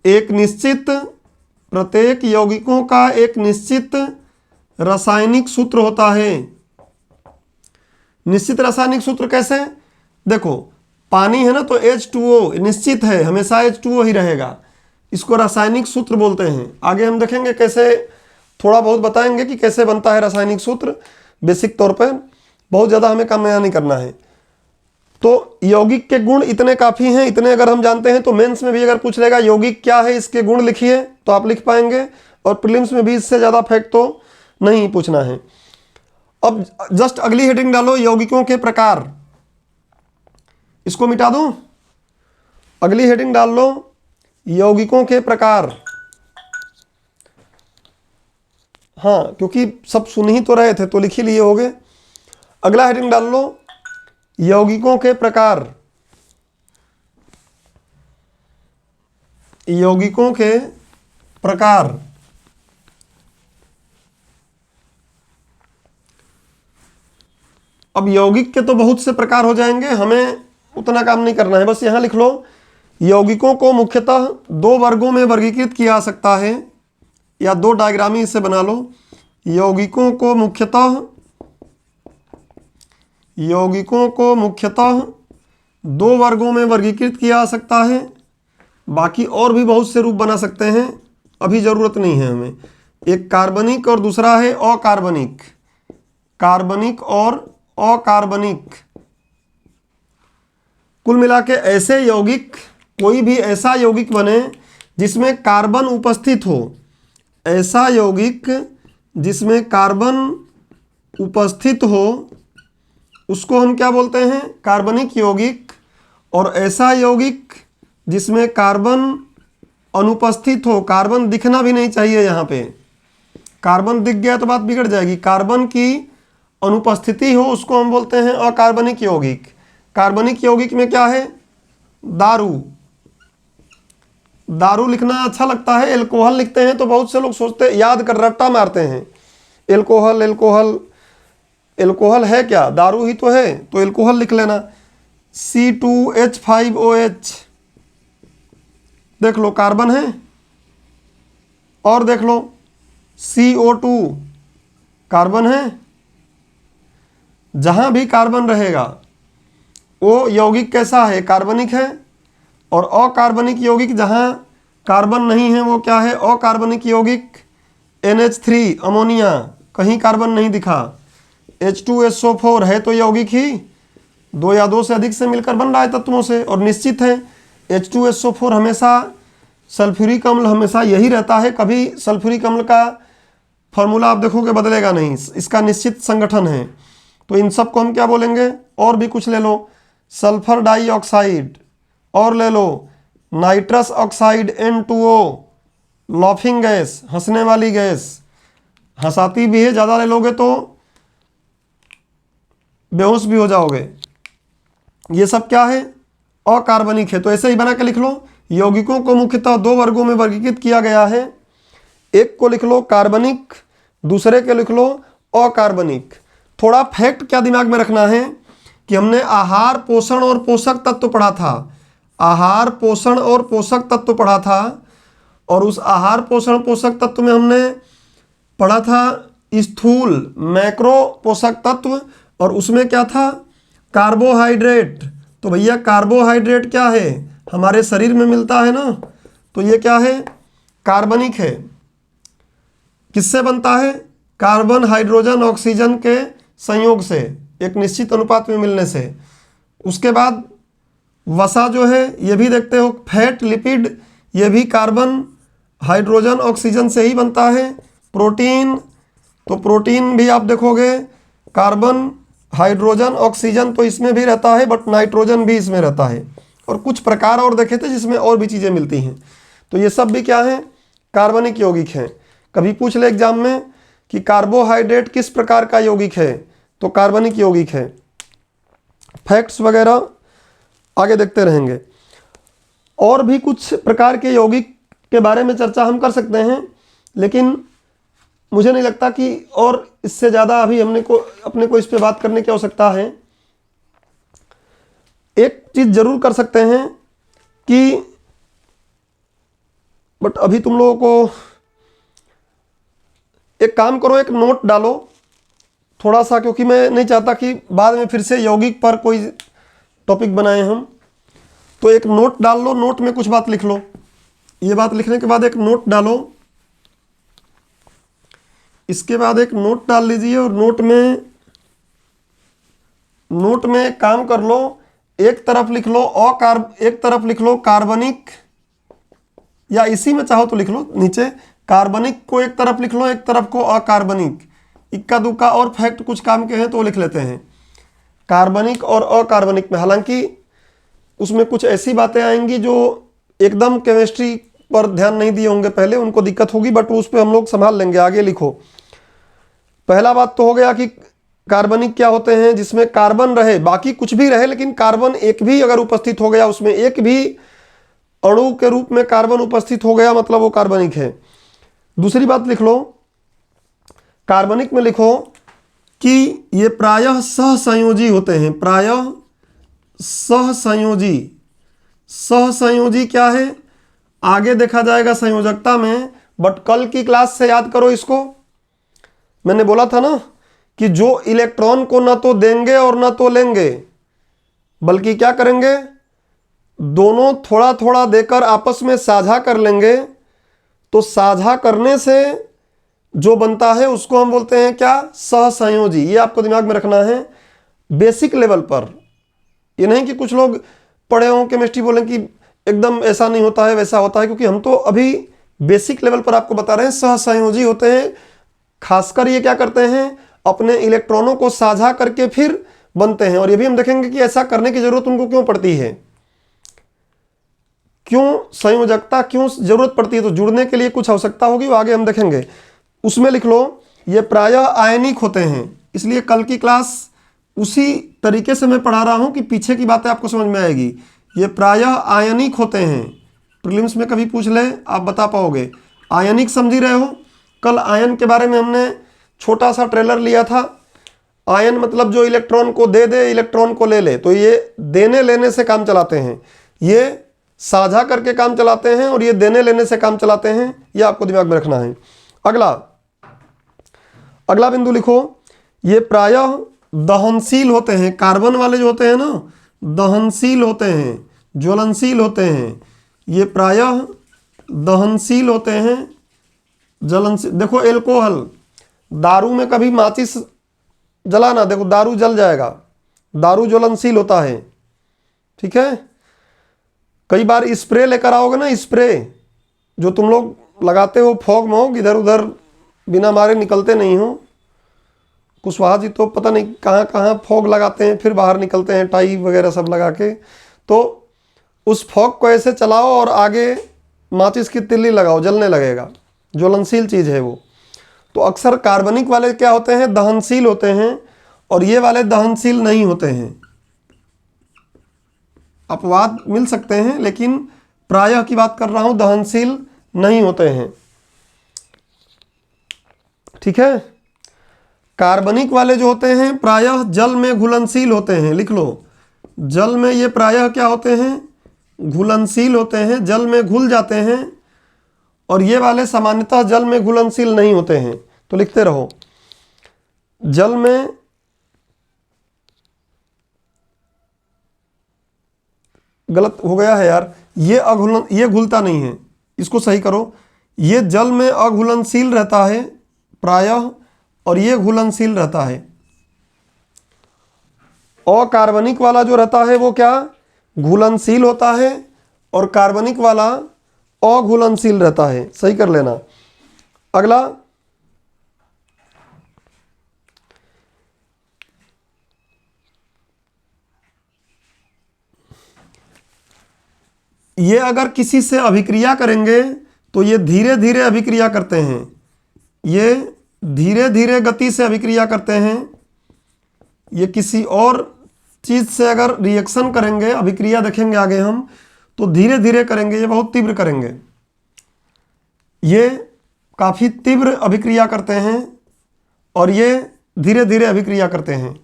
एक निश्चित रासायनिक सूत्र होता है। निश्चित रासायनिक सूत्र कैसे, देखो पानी है ना तो H2O निश्चित है, हमेशा H2O ही रहेगा, इसको रासायनिक सूत्र बोलते हैं। आगे हम देखेंगे कैसे, थोड़ा बहुत बताएंगे कि कैसे बनता है रासायनिक सूत्र बेसिक तौर पर, बहुत ज़्यादा हमें काम नहीं करना है। तो यौगिक के गुण इतने काफ़ी हैं, इतने अगर हम जानते हैं तो मेंस में भी अगर पूछ लेगा यौगिक क्या है इसके गुण लिखिए तो आप लिख पाएंगे, और प्रीलिम्स में भी इससे ज़्यादा फैक्ट तो नहीं पूछना है। अब जस्ट अगली हेडिंग डालो, यौगिकों के प्रकार। इसको मिटा दूं, अगली हेडिंग डाल लो, यौगिकों के प्रकार। हाँ, क्योंकि सब सुन ही तो रहे थे तो लिख ही लिए होगे। अगला हेडिंग डाल लो, यौगिकों के प्रकार। यौगिकों के प्रकार। अब यौगिक के तो बहुत से प्रकार हो जाएंगे, हमें उतना काम नहीं करना है, बस यहां लिख लो, यौगिकों को मुख्यतः 2 वर्गों में वर्गीकृत किया जा सकता है, या 2 डायग्रामी इसे बना लो। यौगिकों को मुख्यतः 2 वर्गों में वर्गीकृत किया जा सकता है। बाकी और भी बहुत से रूप बना सकते हैं, अभी ज़रूरत नहीं है हमें। एक कार्बनिक और दूसरा है अकार्बनिक। कार्बनिक और अकार्बनिक। कुल मिला के ऐसे यौगिक, कोई भी ऐसा यौगिक बने जिसमें कार्बन उपस्थित हो, ऐसा यौगिक जिसमें कार्बन उपस्थित हो उसको हम क्या बोलते हैं, कार्बनिक यौगिक। और ऐसा यौगिक जिसमें कार्बन अनुपस्थित हो, कार्बन दिखना भी नहीं चाहिए, यहाँ पे कार्बन दिख गया तो बात बिगड़ जाएगी, कार्बन की अनुपस्थिति हो, उसको हम बोलते हैं अकार्बनिक यौगिक। कार्बनिक यौगिक में क्या है, दारू लिखना अच्छा लगता है, एल्कोहल लिखते हैं तो बहुत से लोग सोचते हैं, याद कर रट्टा मारते हैं, एल्कोहल है क्या, दारू ही तो है, तो एल्कोहल लिख लेना। C2H5OH, देख लो कार्बन है। और देख लो CO2 कार्बन है। जहां भी कार्बन रहेगा वो यौगिक कैसा है, कार्बनिक है। और अकार्बनिक यौगिक जहां कार्बन नहीं है वो क्या है, अकार्बनिक यौगिक। NH3 अमोनिया, कहीं कार्बन नहीं दिखा। H2SO4 है तो यौगिक ही, 2 या 2 से अधिक से मिलकर बन रहा है तत्वों से, और निश्चित है H2SO4 हमेशा सल्फ्यूरिक अम्ल हमेशा यही रहता है, कभी सल्फ्यूरिक अम्ल का फॉर्मूला आप देखोगे बदलेगा नहीं, इसका निश्चित संगठन है। तो इन सब को हम क्या बोलेंगे, और भी कुछ ले लो, सल्फर डाइऑक्साइड, और ले लो nitrous oxide N2O, laughing gas, हंसने वाली गैस, हंसाती भी है, ज़्यादा ले लोगे तो बेहोश भी हो जाओगे। ये सब क्या है, अकार्बनिक है। तो ऐसे ही बना के लिख लो, यौगिकों को मुख्यतः 2 वर्गों में वर्गीकृत किया गया है। एक को लिख लो कार्बनिक, दूसरे के लिख लो अकार्बनिक। थोड़ा फैक्ट क्या दिमाग में रखना है कि हमने आहार, पोषण और पोषक तत्व पढ़ा था। आहार, पोषण और पोषक तत्व पढ़ा था, और उस आहार, पोषण, पोषक तत्व में हमने पढ़ा था स्थूल मैक्रो पोषक तत्व, और उसमें क्या था, कार्बोहाइड्रेट। तो भैया कार्बोहाइड्रेट क्या है, हमारे शरीर में मिलता है ना, तो ये क्या है, कार्बनिक है। किससे बनता है, कार्बन हाइड्रोजन ऑक्सीजन के संयोग से, एक निश्चित अनुपात में मिलने से। उसके बाद वसा जो है ये भी देखते हो, फैट लिपिड ये भी कार्बन हाइड्रोजन ऑक्सीजन से ही बनता है। प्रोटीन, तो प्रोटीन भी आप देखोगे कार्बन हाइड्रोजन ऑक्सीजन तो इसमें भी रहता है, बट नाइट्रोजन भी इसमें रहता है। और कुछ प्रकार और देखे थे जिसमें और भी चीज़ें मिलती हैं। तो ये सब भी क्या है, कार्बनिक यौगिक हैं। कभी पूछ ले एग्जाम में कि कार्बोहाइड्रेट किस प्रकार का यौगिक है, तो कार्बनिक यौगिक है। फैक्ट्स वगैरह आगे देखते रहेंगे। और भी कुछ प्रकार के यौगिक के बारे में चर्चा हम कर सकते हैं, लेकिन मुझे नहीं लगता कि और इससे ज़्यादा अभी अपने को इस पे बात करने की आवश्यकता है। एक चीज़ जरूर कर सकते हैं कि, बट अभी तुम लोगों को एक काम करो, एक नोट डालो थोड़ा सा, क्योंकि मैं नहीं चाहता कि बाद में फिर से यौगिक पर कोई टॉपिक बनाए हम। तो एक नोट डाल लो, नोट में कुछ बात लिख लो। ये बात लिखने के बाद एक नोट डालो, इसके बाद एक नोट डाल लीजिए, और नोट में एक काम कर लो, एक तरफ लिख लो एक तरफ लिख लो कार्बनिक, या इसी में चाहो तो लिख लो नीचे, कार्बनिक को एक तरफ लिख लो, एक तरफ को अकार्बनिक। इक्का दुक्का और फैक्ट कुछ काम के हैं तो वो लिख लेते हैं कार्बनिक और अकार्बनिक में। हालांकि उसमें कुछ ऐसी बातें आएंगी जो एकदम केमिस्ट्री पर ध्यान नहीं दिए होंगे पहले, उनको दिक्कत होगी, बट उस पर हम लोग संभाल लेंगे। आगे लिखो। पहला बात तो हो गया कि कार्बनिक क्या होते हैं, जिसमें कार्बन रहे, बाकी कुछ भी रहे, लेकिन कार्बन एक भी अगर उपस्थित हो गया, उसमें एक भी अणु के रूप में कार्बन उपस्थित हो गया, मतलब वो कार्बनिक है। दूसरी बात लिख लो, कार्बनिक में लिखो कि ये प्रायः सहसंयोजी होते हैं। प्रायः सहसंयोजी, सहसंयोजी क्या है आगे देखा जाएगा संयोजकता में, बट कल की क्लास से याद करो इसको। मैंने बोला था ना कि जो इलेक्ट्रॉन को ना तो देंगे और ना तो लेंगे, बल्कि क्या करेंगे, दोनों थोड़ा थोड़ा देकर आपस में साझा कर लेंगे। तो साझा करने से जो बनता है उसको हम बोलते हैं क्या, सहसंयोजी। ये आपको दिमाग में रखना है बेसिक लेवल पर। ये नहीं कि कुछ लोग पढ़े हों केमिस्ट्री बोलें कि एकदम ऐसा नहीं होता है वैसा होता है, क्योंकि हम तो अभी बेसिक लेवल पर आपको बता रहे हैं। सहसंयोजी होते हैं, खासकर ये क्या करते हैं, अपने इलेक्ट्रॉनों को साझा करके फिर बनते हैं। और ये भी हम देखेंगे कि ऐसा करने की जरूरत उनको क्यों पड़ती है, क्यों संयोजकता क्यों जरूरत पड़ती है। तो जुड़ने के लिए कुछ आवश्यकता होगी, वो आगे हम देखेंगे। उसमें लिख लो ये प्रायः आयनिक होते हैं, इसलिए कल की क्लास उसी तरीके से मैं पढ़ा रहा हूं कि पीछे की बातें आपको समझ में आएगी। ये प्रायः आयनिक होते हैं। प्रीलिम्स में कभी पूछ ले आप बता पाओगे। आयनिक समझ ही रहे हो। कल आयन के बारे में हमने छोटा सा ट्रेलर लिया था। आयन मतलब जो इलेक्ट्रॉन को दे दे, इलेक्ट्रॉन को ले ले। तो ये देने लेने से काम चलाते हैं, ये साझा करके काम चलाते हैं, और ये देने लेने से काम चलाते हैं। ये आपको दिमाग में रखना है। अगला बिंदु लिखो, ये प्रायः दहनशील होते हैं। कार्बन वाले जो होते हैं ना, दहनशील होते हैं, ज्वलनशील होते हैं। ये प्रायः दहनशील होते हैं, ज्वलनशील। देखो एल्कोहल, दारू में कभी माचिस जलाना, देखो दारू जल जाएगा, दारू ज्वलनशील होता है। ठीक है। कई बार स्प्रे लेकर आओगे ना, स्प्रे जो तुम लोग लगाते हो फॉग में, इधर उधर बिना मारे निकलते नहीं हो। कुशवाहा जी तो पता नहीं कहाँ कहाँ फॉग लगाते हैं, फिर बाहर निकलते हैं टाई वगैरह सब लगा के। तो उस फॉग को ऐसे चलाओ और आगे माचिस की तिल्ली लगाओ, जलने लगेगा, ज्वलनशील चीज़ है वो। तो अक्सर कार्बनिक वाले क्या होते हैं, दहनशील होते हैं, और ये वाले दहनशील नहीं होते हैं। अपवाद मिल सकते हैं, लेकिन प्रायः की बात कर रहा हूं, दहनशील नहीं होते हैं। ठीक है। कार्बनिक वाले जो होते हैं प्रायः जल में घुलनशील होते हैं। लिख लो, जल में ये प्रायः क्या होते हैं, घुलनशील होते हैं, जल में घुल जाते हैं। और ये वाले सामान्यतः जल में घुलनशील नहीं होते हैं। तो लिखते रहो, जल में गलत हो गया है यार, ये घुलता नहीं है, इसको सही करो। ये जल में अघुलनशील रहता है प्रायः, और ये घुलनशील रहता है। अकार्बनिक वाला जो रहता है वो क्या, घुलनशील होता है, और कार्बनिक वाला अघुलनशील रहता है। सही कर लेना। अगला, ये अगर किसी से अभिक्रिया करेंगे तो ये धीरे धीरे अभिक्रिया करते हैं, ये धीरे धीरे गति से अभिक्रिया करते हैं। ये किसी और चीज़ से अगर रिएक्शन करेंगे, अभिक्रिया देखेंगे आगे हम, तो धीरे धीरे करेंगे, ये बहुत तीव्र करेंगे। ये काफ़ी तीव्र अभिक्रिया करते हैं और ये धीरे धीरे अभिक्रिया करते हैं।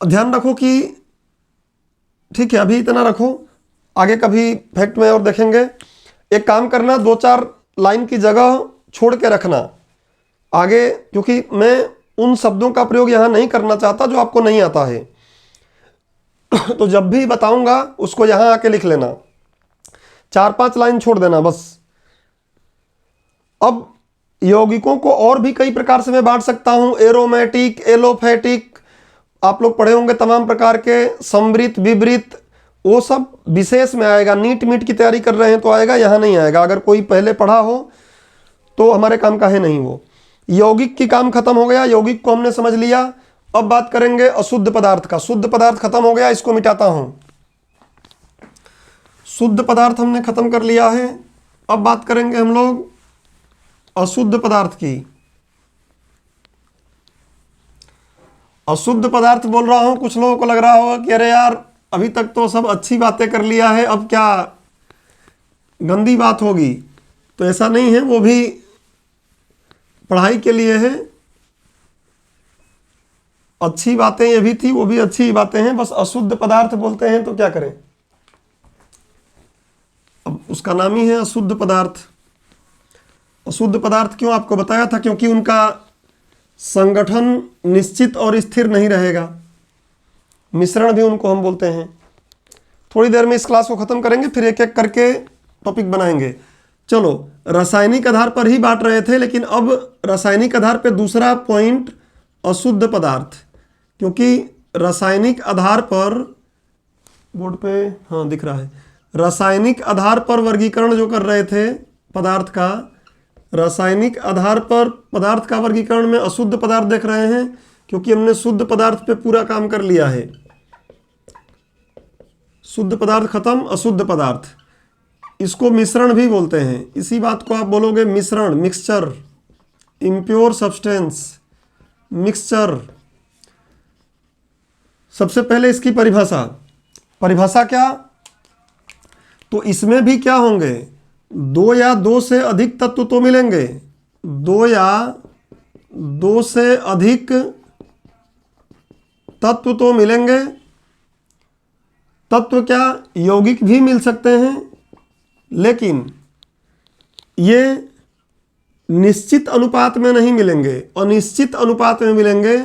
ध्यान रखो कि ठीक है, अभी इतना रखो, आगे कभी फैक्ट में और देखेंगे। एक काम करना, 2-4 लाइन की जगह छोड़ के रखना आगे, क्योंकि मैं उन शब्दों का प्रयोग यहाँ नहीं करना चाहता जो आपको नहीं आता है। तो जब भी बताऊंगा उसको यहाँ आके लिख लेना, 4-5 लाइन छोड़ देना बस। अब यौगिकों को और भी कई प्रकार से मैं बांट सकता हूँ, एरोमेटिक, एलोफेटिक, आप लोग पढ़े होंगे तमाम प्रकार के, समृत, विवृत, वो सब विशेष में आएगा। नीट मीट की तैयारी कर रहे हैं तो आएगा, यहाँ नहीं आएगा। अगर कोई पहले पढ़ा हो तो हमारे काम का है नहीं वो। यौगिक की काम खत्म हो गया, यौगिक को हमने समझ लिया। अब बात करेंगे अशुद्ध पदार्थ का। शुद्ध पदार्थ खत्म हो गया, इसको मिटाता हूँ। शुद्ध पदार्थ हमने खत्म कर लिया है। अब बात करेंगे हम लोग अशुद्ध पदार्थ की। अशुद्ध पदार्थ बोल रहा हूं, कुछ लोगों को लग रहा होगा कि अरे यार अभी तक तो सब अच्छी बातें कर लिया है, अब क्या गंदी बात होगी। तो ऐसा नहीं है, वो भी पढ़ाई के लिए है। अच्छी बातें ये भी थी, वो भी अच्छी बातें हैं, बस अशुद्ध पदार्थ बोलते हैं तो क्या करें। अब उसका नाम ही है अशुद्ध पदार्थ। अशुद्ध पदार्थ क्यों आपको बताया था, क्योंकि उनका संगठन निश्चित और स्थिर नहीं रहेगा। मिश्रण भी उनको हम बोलते हैं। थोड़ी देर में इस क्लास को खत्म करेंगे, फिर एक एक करके टॉपिक बनाएंगे। चलो, रासायनिक आधार पर ही बांट रहे थे, लेकिन अब रासायनिक आधार पे दूसरा पॉइंट अशुद्ध पदार्थ, क्योंकि रासायनिक आधार पर, बोर्ड पे हाँ दिख रहा है, रासायनिक आधार पर वर्गीकरण जो कर रहे थे पदार्थ का, रासायनिक आधार पर पदार्थ का वर्गीकरण में अशुद्ध पदार्थ देख रहे हैं, क्योंकि हमने शुद्ध पदार्थ पे पूरा काम कर लिया है। शुद्ध पदार्थ खत्म, अशुद्ध पदार्थ, इसको मिश्रण भी बोलते हैं। इसी बात को आप बोलोगे मिश्रण, मिक्सचर, इम्प्योर सब्सटेंस, मिक्सचर। सबसे पहले इसकी परिभाषा क्या, तो इसमें भी क्या होंगे, 2 या 2 से अधिक तत्व तो मिलेंगे, 2 या 2 से अधिक तत्व तो मिलेंगे। तत्व क्या, यौगिक भी मिल सकते हैं, लेकिन ये निश्चित अनुपात में नहीं मिलेंगे, अनिश्चित अनुपात में मिलेंगे।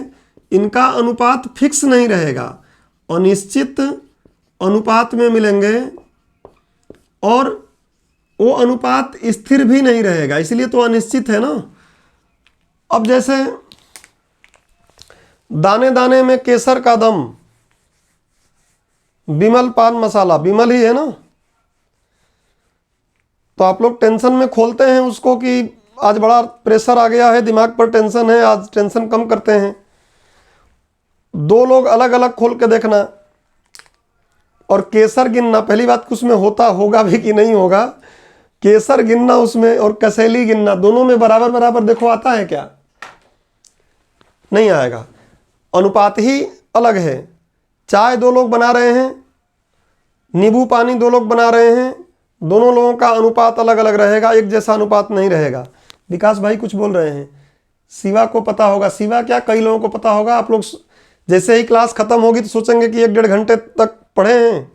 इनका अनुपात फिक्स नहीं रहेगा, अनिश्चित अनुपात में मिलेंगे, और वो अनुपात स्थिर भी नहीं रहेगा, इसलिए तो अनिश्चित है ना। अब जैसे दाने दाने में केसर का दम, बिमल पान मसाला, बिमल ही है ना। तो आप लोग टेंशन में खोलते हैं उसको कि आज बड़ा प्रेशर आ गया है, दिमाग पर टेंशन है, आज टेंशन कम करते हैं। 2 लोग अलग अलग खोल के देखना और केसर गिनना। पहली बात, उसमें होगा भी कि नहीं होगा। केसर गिनना उसमें और कसेली गिनना, दोनों में बराबर बराबर देखो आता है क्या, नहीं आएगा। अनुपात ही अलग है। चाय 2 लोग बना रहे हैं, नींबू पानी 2 लोग बना रहे हैं, दोनों लोगों का अनुपात अलग अलग रहेगा, एक जैसा अनुपात नहीं रहेगा। विकास भाई कुछ बोल रहे हैं, शिवा को पता होगा। शिवा क्या, कई लोगों को पता होगा। आप लोग जैसे ही क्लास ख़त्म होगी तो सोचेंगे कि 1-1.5 घंटे तक पढ़े हैं,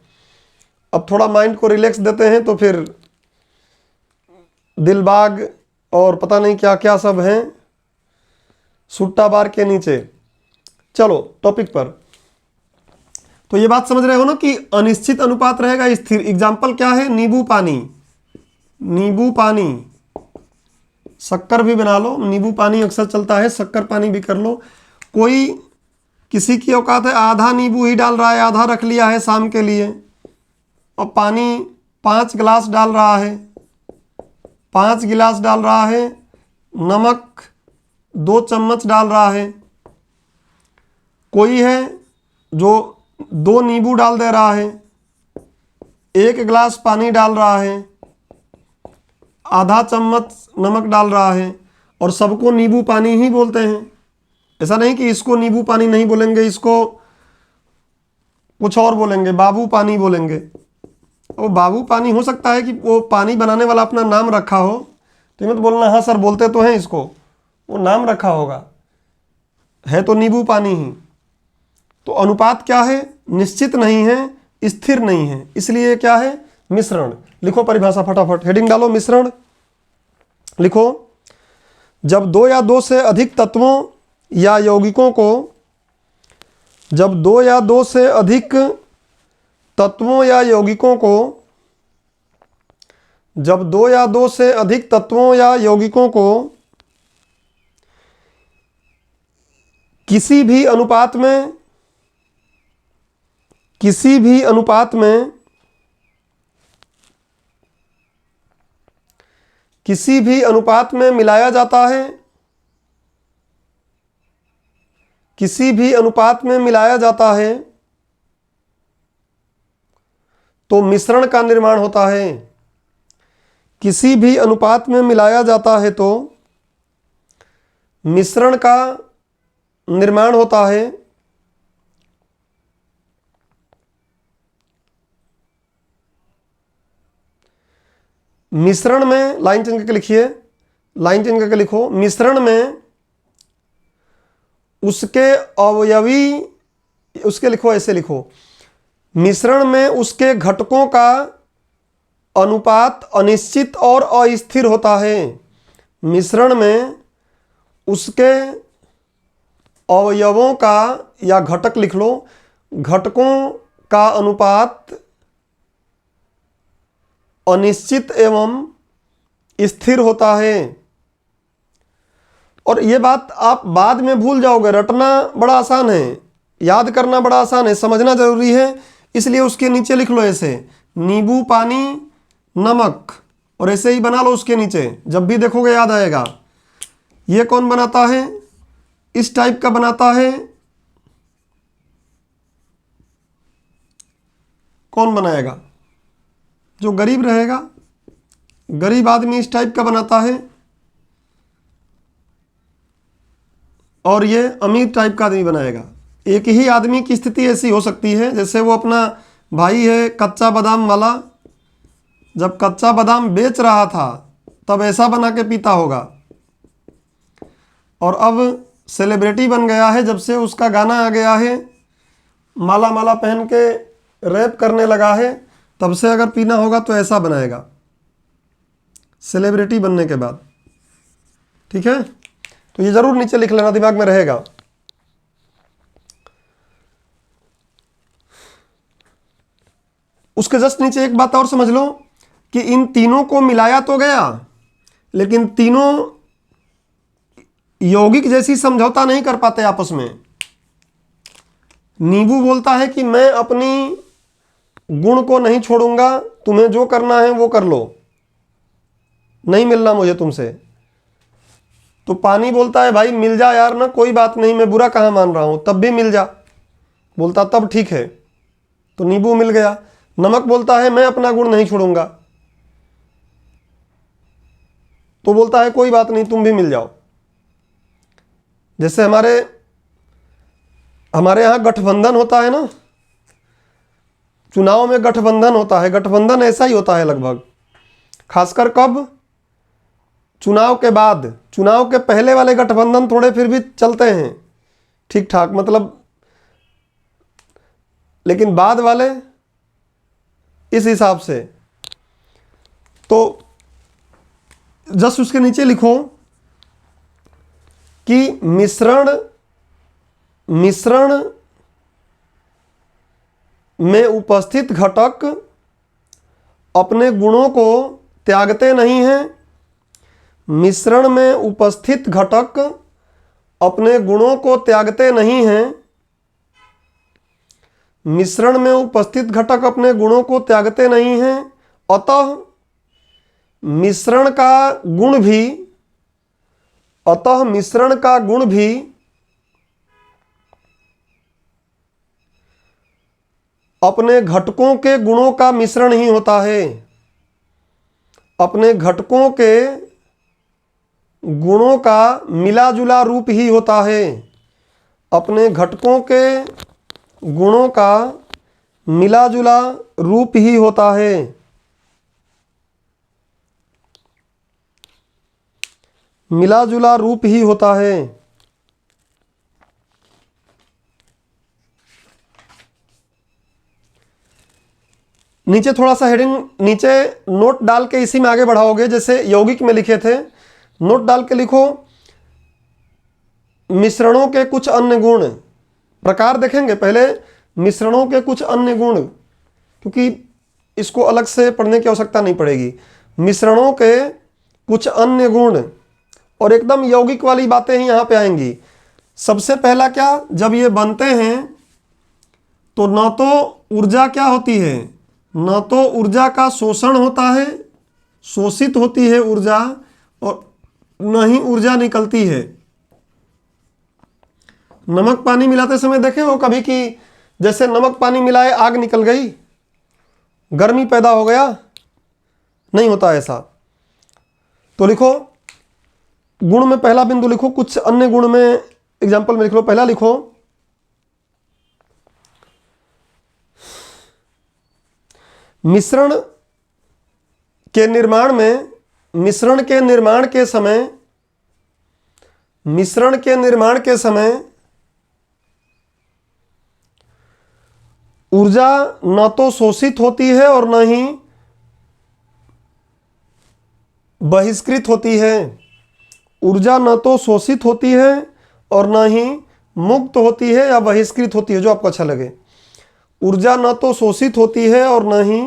अब थोड़ा माइंड को रिलैक्स देते हैं, तो फिर दिलबाग और पता नहीं क्या क्या सब हैं सुट्टा बार के नीचे। चलो टॉपिक पर। तो ये बात समझ रहे हो ना कि अनिश्चित अनुपात रहेगा स्थिर। एग्जाम्पल क्या है? नींबू पानी, नींबू पानी, शक्कर भी बना लो, नींबू पानी अक्सर चलता है, शक्कर पानी भी कर लो। कोई किसी की औकात है आधा नींबू ही डाल रहा है, आधा रख लिया है शाम के लिए, और पानी 5 गिलास डाल रहा है, 5 गिलास डाल रहा है, नमक 2 चम्मच डाल रहा है। कोई है जो 2 नींबू डाल दे रहा है, 1 गिलास पानी डाल रहा है, आधा चम्मच नमक डाल रहा है, और सबको नींबू पानी ही बोलते हैं। ऐसा नहीं कि इसको नींबू पानी नहीं बोलेंगे, इसको कुछ और बोलेंगे, बाबू पानी बोलेंगे। वो बाबू पानी हो सकता है कि वो पानी बनाने वाला अपना नाम रखा हो, तो मत बोलना हाँ सर बोलते तो हैं इसको, वो नाम रखा होगा, है तो नींबू पानी ही। तो अनुपात क्या है? निश्चित नहीं है, स्थिर नहीं है, इसलिए क्या है? मिश्रण। लिखो परिभाषा फटाफट, हेडिंग डालो मिश्रण। लिखो, जब 2 या 2 से अधिक तत्वों या यौगिकों को, जब 2 या 2 से अधिक तत्वों या यौगिकों को, जब 2 या 2 से अधिक तत्वों या यौगिकों को किसी भी अनुपात में, किसी भी अनुपात में, किसी भी अनुपात में मिलाया जाता है, किसी भी अनुपात में मिलाया जाता है, तो मिश्रण का निर्माण होता है। किसी भी अनुपात में मिलाया जाता है तो मिश्रण का निर्माण होता है। मिश्रण में, लाइन चेंज करके लिखिए, लाइन चेंज करके लिखो, मिश्रण में उसके अवयवी, उसके लिखो ऐसे लिखो, मिश्रण में उसके घटकों का अनुपात अनिश्चित और अस्थिर होता है। मिश्रण में उसके अवयवों का, या घटक लिख लो, घटकों का अनुपात अनिश्चित एवं स्थिर होता है। और ये बात आप बाद में भूल जाओगे, रटना बड़ा आसान है, याद करना बड़ा आसान है, समझना जरूरी है, इसलिए उसके नीचे लिख लो ऐसे, नींबू पानी नमक, और ऐसे ही बना लो उसके नीचे, जब भी देखोगे याद आएगा। ये कौन बनाता है? इस टाइप का बनाता है, कौन बनाएगा? जो गरीब रहेगा, गरीब आदमी इस टाइप का बनाता है, और ये अमीर टाइप का आदमी बनाएगा। एक ही आदमी की स्थिति ऐसी हो सकती है, जैसे वो अपना भाई है कच्चा बादाम वाला, जब कच्चा बादाम बेच रहा था तब ऐसा बना के पीता होगा, और अब सेलिब्रिटी बन गया है, जब से उसका गाना आ गया है, माला माला पहन के रैप करने लगा है, तब से अगर पीना होगा तो ऐसा बनाएगा सेलिब्रिटी बनने के बाद। ठीक है, तो ये जरूर नीचे लिख लेना, दिमाग में रहेगा। उसके जस्ट नीचे एक बात और समझ लो कि इन तीनों को मिलाया तो गया, लेकिन तीनों यौगिक जैसी समझौता नहीं कर पाते आपस में। नींबू बोलता है कि मैं अपनी गुण को नहीं छोड़ूंगा, तुम्हें जो करना है वो कर लो, नहीं मिलना मुझे तुमसे। तो पानी बोलता है भाई मिल जा यार ना, कोई बात नहीं, मैं बुरा कहाँ मान रहा हूं, तब भी मिल जा, बोलता तब ठीक है, तो नींबू मिल गया। नमक बोलता है मैं अपना गुण नहीं छोड़ूंगा, तो बोलता है कोई बात नहीं, तुम भी मिल जाओ। जैसे हमारे यहाँ गठबंधन होता है ना, चुनाव में गठबंधन होता है, गठबंधन ऐसा ही होता है लगभग, खासकर कब? चुनाव के बाद। चुनाव के पहले वाले गठबंधन थोड़े फिर भी चलते हैं ठीक ठाक, मतलब लेकिन बाद वाले इस हिसाब से। तो जस्ट उसके नीचे लिखो कि मिश्रण में उपस्थित घटक अपने गुणों को त्यागते नहीं हैं। मिश्रण में उपस्थित घटक अपने गुणों को त्यागते नहीं हैं। मिश्रण में उपस्थित घटक अपने गुणों को त्यागते नहीं हैं, अतः मिश्रण का गुण भी अपने घटकों के गुणों का मिश्रण ही होता है। अपने घटकों के गुणों का मिला जुला रूप ही होता है। अपने घटकों के गुणों का मिला जुला रूप ही होता है। मिला जुला रूप ही होता है। नीचे थोड़ा सा हेडिंग, नीचे नोट डाल के इसी में आगे बढ़ाओगे, जैसे यौगिक में लिखे थे, नोट डाल के लिखो मिश्रणों के कुछ अन्य गुण। प्रकार देखेंगे पहले, मिश्रणों के कुछ अन्य गुण, क्योंकि इसको अलग से पढ़ने की आवश्यकता नहीं पड़ेगी। मिश्रणों के कुछ अन्य गुण, और एकदम यौगिक वाली बातें ही यहाँ पे आएंगी। सबसे पहला क्या, जब ये बनते हैं तो न तो ऊर्जा क्या होती है, न तो ऊर्जा का शोषण होता है, शोषित होती है ऊर्जा, और न ही ऊर्जा निकलती है। नमक पानी मिलाते समय देखे हो कभी कि जैसे नमक पानी मिलाए आग निकल गई, गर्मी पैदा हो गया, नहीं होता ऐसा। तो लिखो गुण में पहला बिंदु लिखो, कुछ अन्य गुण में एग्जाम्पल में लिख लो। पहला लिखो मिश्रण के निर्माण के समय ऊर्जा न तो शोषित होती है और न ही बहिष्कृत होती है। ऊर्जा न तो शोषित होती है और न ही मुक्त होती है या बहिष्कृत होती है, जो आपको अच्छा लगे। ऊर्जा न तो शोषित होती है और न ही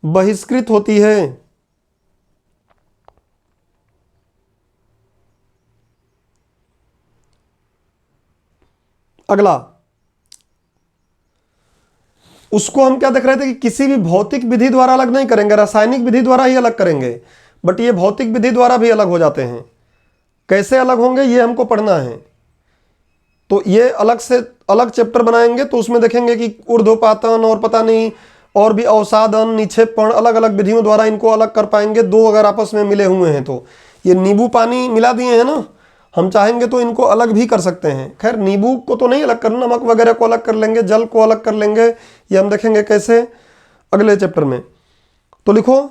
बहिष्कृत होती है। अगला, उसको हम क्या देख रहे थे कि किसी भी भौतिक विधि द्वारा अलग नहीं करेंगे, रासायनिक विधि द्वारा ही अलग करेंगे। बट ये भौतिक विधि द्वारा भी अलग हो जाते हैं। कैसे अलग होंगे ये हमको पढ़ना है। तो ये अलग से अलग चैप्टर बनाएंगे, तो उसमें देखेंगे कि ऊर्ध्वपातन और पता नहीं और भी अवसादन, निक्षेपण, अलग अलग विधियों द्वारा इनको अलग कर पाएंगे। दो अगर आपस में मिले हुए हैं तो, ये नींबू पानी मिला दिए हैं ना, हम चाहेंगे तो इनको अलग भी कर सकते हैं। खैर नींबू को तो नहीं अलग करना, नमक वगैरह को अलग कर लेंगे, जल को अलग कर लेंगे, ये हम देखेंगे कैसे अगले चैप्टर में। तो लिखो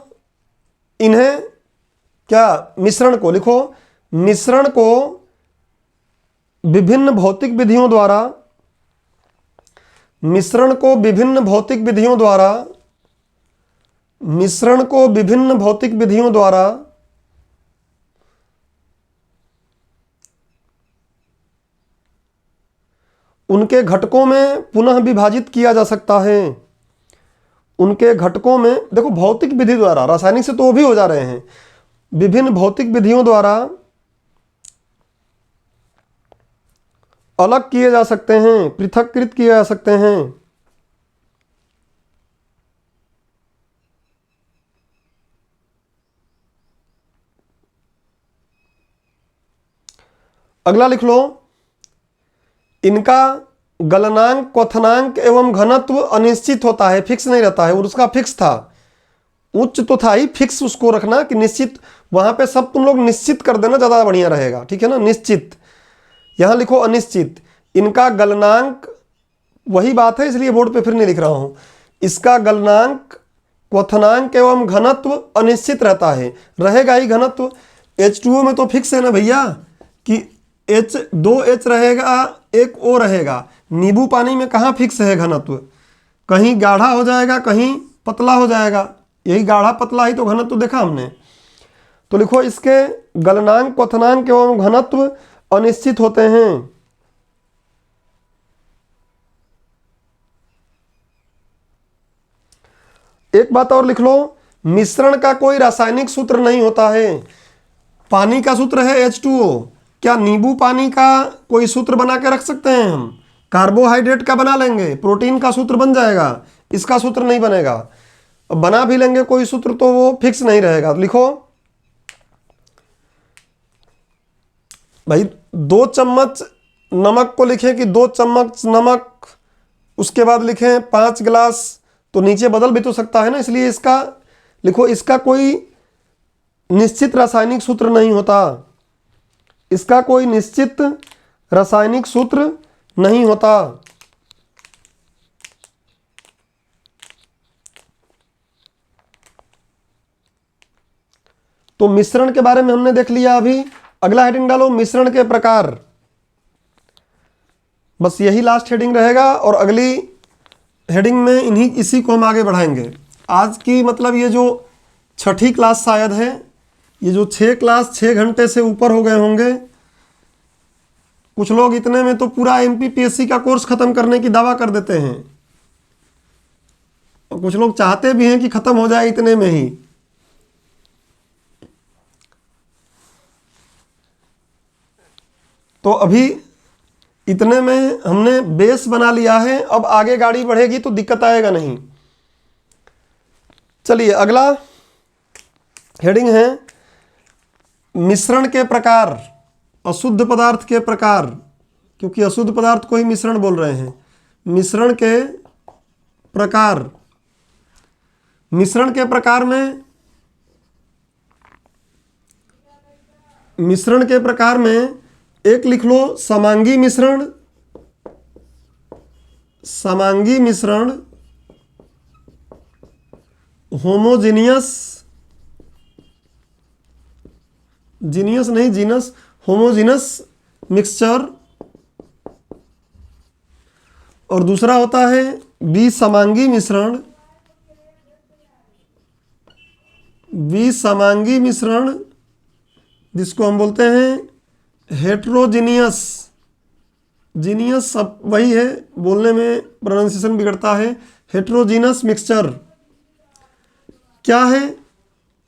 इन्हें क्या, मिश्रण को लिखो, मिश्रण को विभिन्न भौतिक विधियों द्वारा, मिश्रण को विभिन्न भौतिक विधियों द्वारा, मिश्रण को विभिन्न भौतिक विधियों द्वारा उनके घटकों में पुनः विभाजित किया जा सकता है। उनके घटकों में, देखो भौतिक विधि द्वारा, रासायनिक से तो वो भी हो जा रहे हैं, विभिन्न भौतिक विधियों द्वारा अलग किए जा सकते हैं, पृथक्कृत किए जा सकते हैं। अगला लिख लो, इनका गलनांक, क्वथनांक एवं घनत्व अनिश्चित होता है, फिक्स नहीं रहता है। और उसका फिक्स था, उच्च तो था ही, फिक्स उसको रखना कि निश्चित, वहां पे सब तुम लोग निश्चित कर देना, ज्यादा बढ़िया रहेगा, ठीक है ना। निश्चित, यहां लिखो अनिश्चित। इनका गलनांक, वही बात है इसलिए बोर्ड पे फिर नहीं लिख रहा हूं। इसका गलनांक, क्वथनांक एवं घनत्व अनिश्चित रहता है, रहेगा ही घनत्व। H2O में तो फिक्स है ना भैया कि दो H रहेगा, एक O रहेगा। नींबू पानी में कहाँ फिक्स है घनत्व, कहीं गाढ़ा हो जाएगा, कहीं पतला हो जाएगा। यही गाढ़ा पतला ही तो घनत्व देखा हमने। तो लिखो इसके गलनांक, क्वथनांक एवं घनत्व अनिश्चित होते हैं। एक बात और लिख लो, मिश्रण का कोई रासायनिक सूत्र नहीं होता है। पानी का सूत्र है H2O, क्या नींबू पानी का कोई सूत्र बना के रख सकते हैं हम? कार्बोहाइड्रेट का बना लेंगे, प्रोटीन का सूत्र बन जाएगा, इसका सूत्र नहीं बनेगा। बना भी लेंगे कोई सूत्र तो वो फिक्स नहीं रहेगा। लिखो भाई 2 चम्मच नमक को लिखें कि 2 चम्मच नमक, उसके बाद लिखें 5 गिलास, तो नीचे बदल भी तो सकता है ना। इसलिए इसका लिखो, इसका कोई निश्चित रासायनिक सूत्र नहीं होता, इसका कोई निश्चित रासायनिक सूत्र नहीं होता। तो मिश्रण के बारे में हमने देख लिया। अभी अगला हेडिंग डालो, मिश्रण के प्रकार। बस यही लास्ट हेडिंग रहेगा और अगली हेडिंग में इसी को हम आगे बढ़ाएंगे। आज की मतलब ये जो 6ठी क्लास शायद है, ये जो 6 क्लास 6 घंटे से ऊपर हो गए होंगे। कुछ लोग इतने में तो पूरा MPPSC का कोर्स खत्म करने की दावा कर देते हैं, और कुछ लोग चाहते भी हैं कि खत्म हो जाए इतने में ही। तो अभी इतने में हमने बेस बना लिया है, अब आगे गाड़ी बढ़ेगी तो दिक्कत आएगा नहीं। चलिए अगला हेडिंग है मिश्रण के प्रकार, अशुद्ध पदार्थ के प्रकार, क्योंकि अशुद्ध पदार्थ को ही मिश्रण बोल रहे हैं। मिश्रण के प्रकार, मिश्रण के प्रकार में, मिश्रण के प्रकार में एक लिख लो समांगी मिश्रण, समांगी मिश्रण, होमोजीनियस, जीनियस नहीं जीनस, होमोजीनस मिक्सचर, और दूसरा होता है विसमांगी मिश्रण, विसमांगी मिश्रण जिसको हम बोलते हैं हेट्रोजीनियस। जीनियस सब वही है, बोलने में प्रोनाउंसिएशन बिगड़ता है। हेट्रोजीनस मिक्सचर क्या है?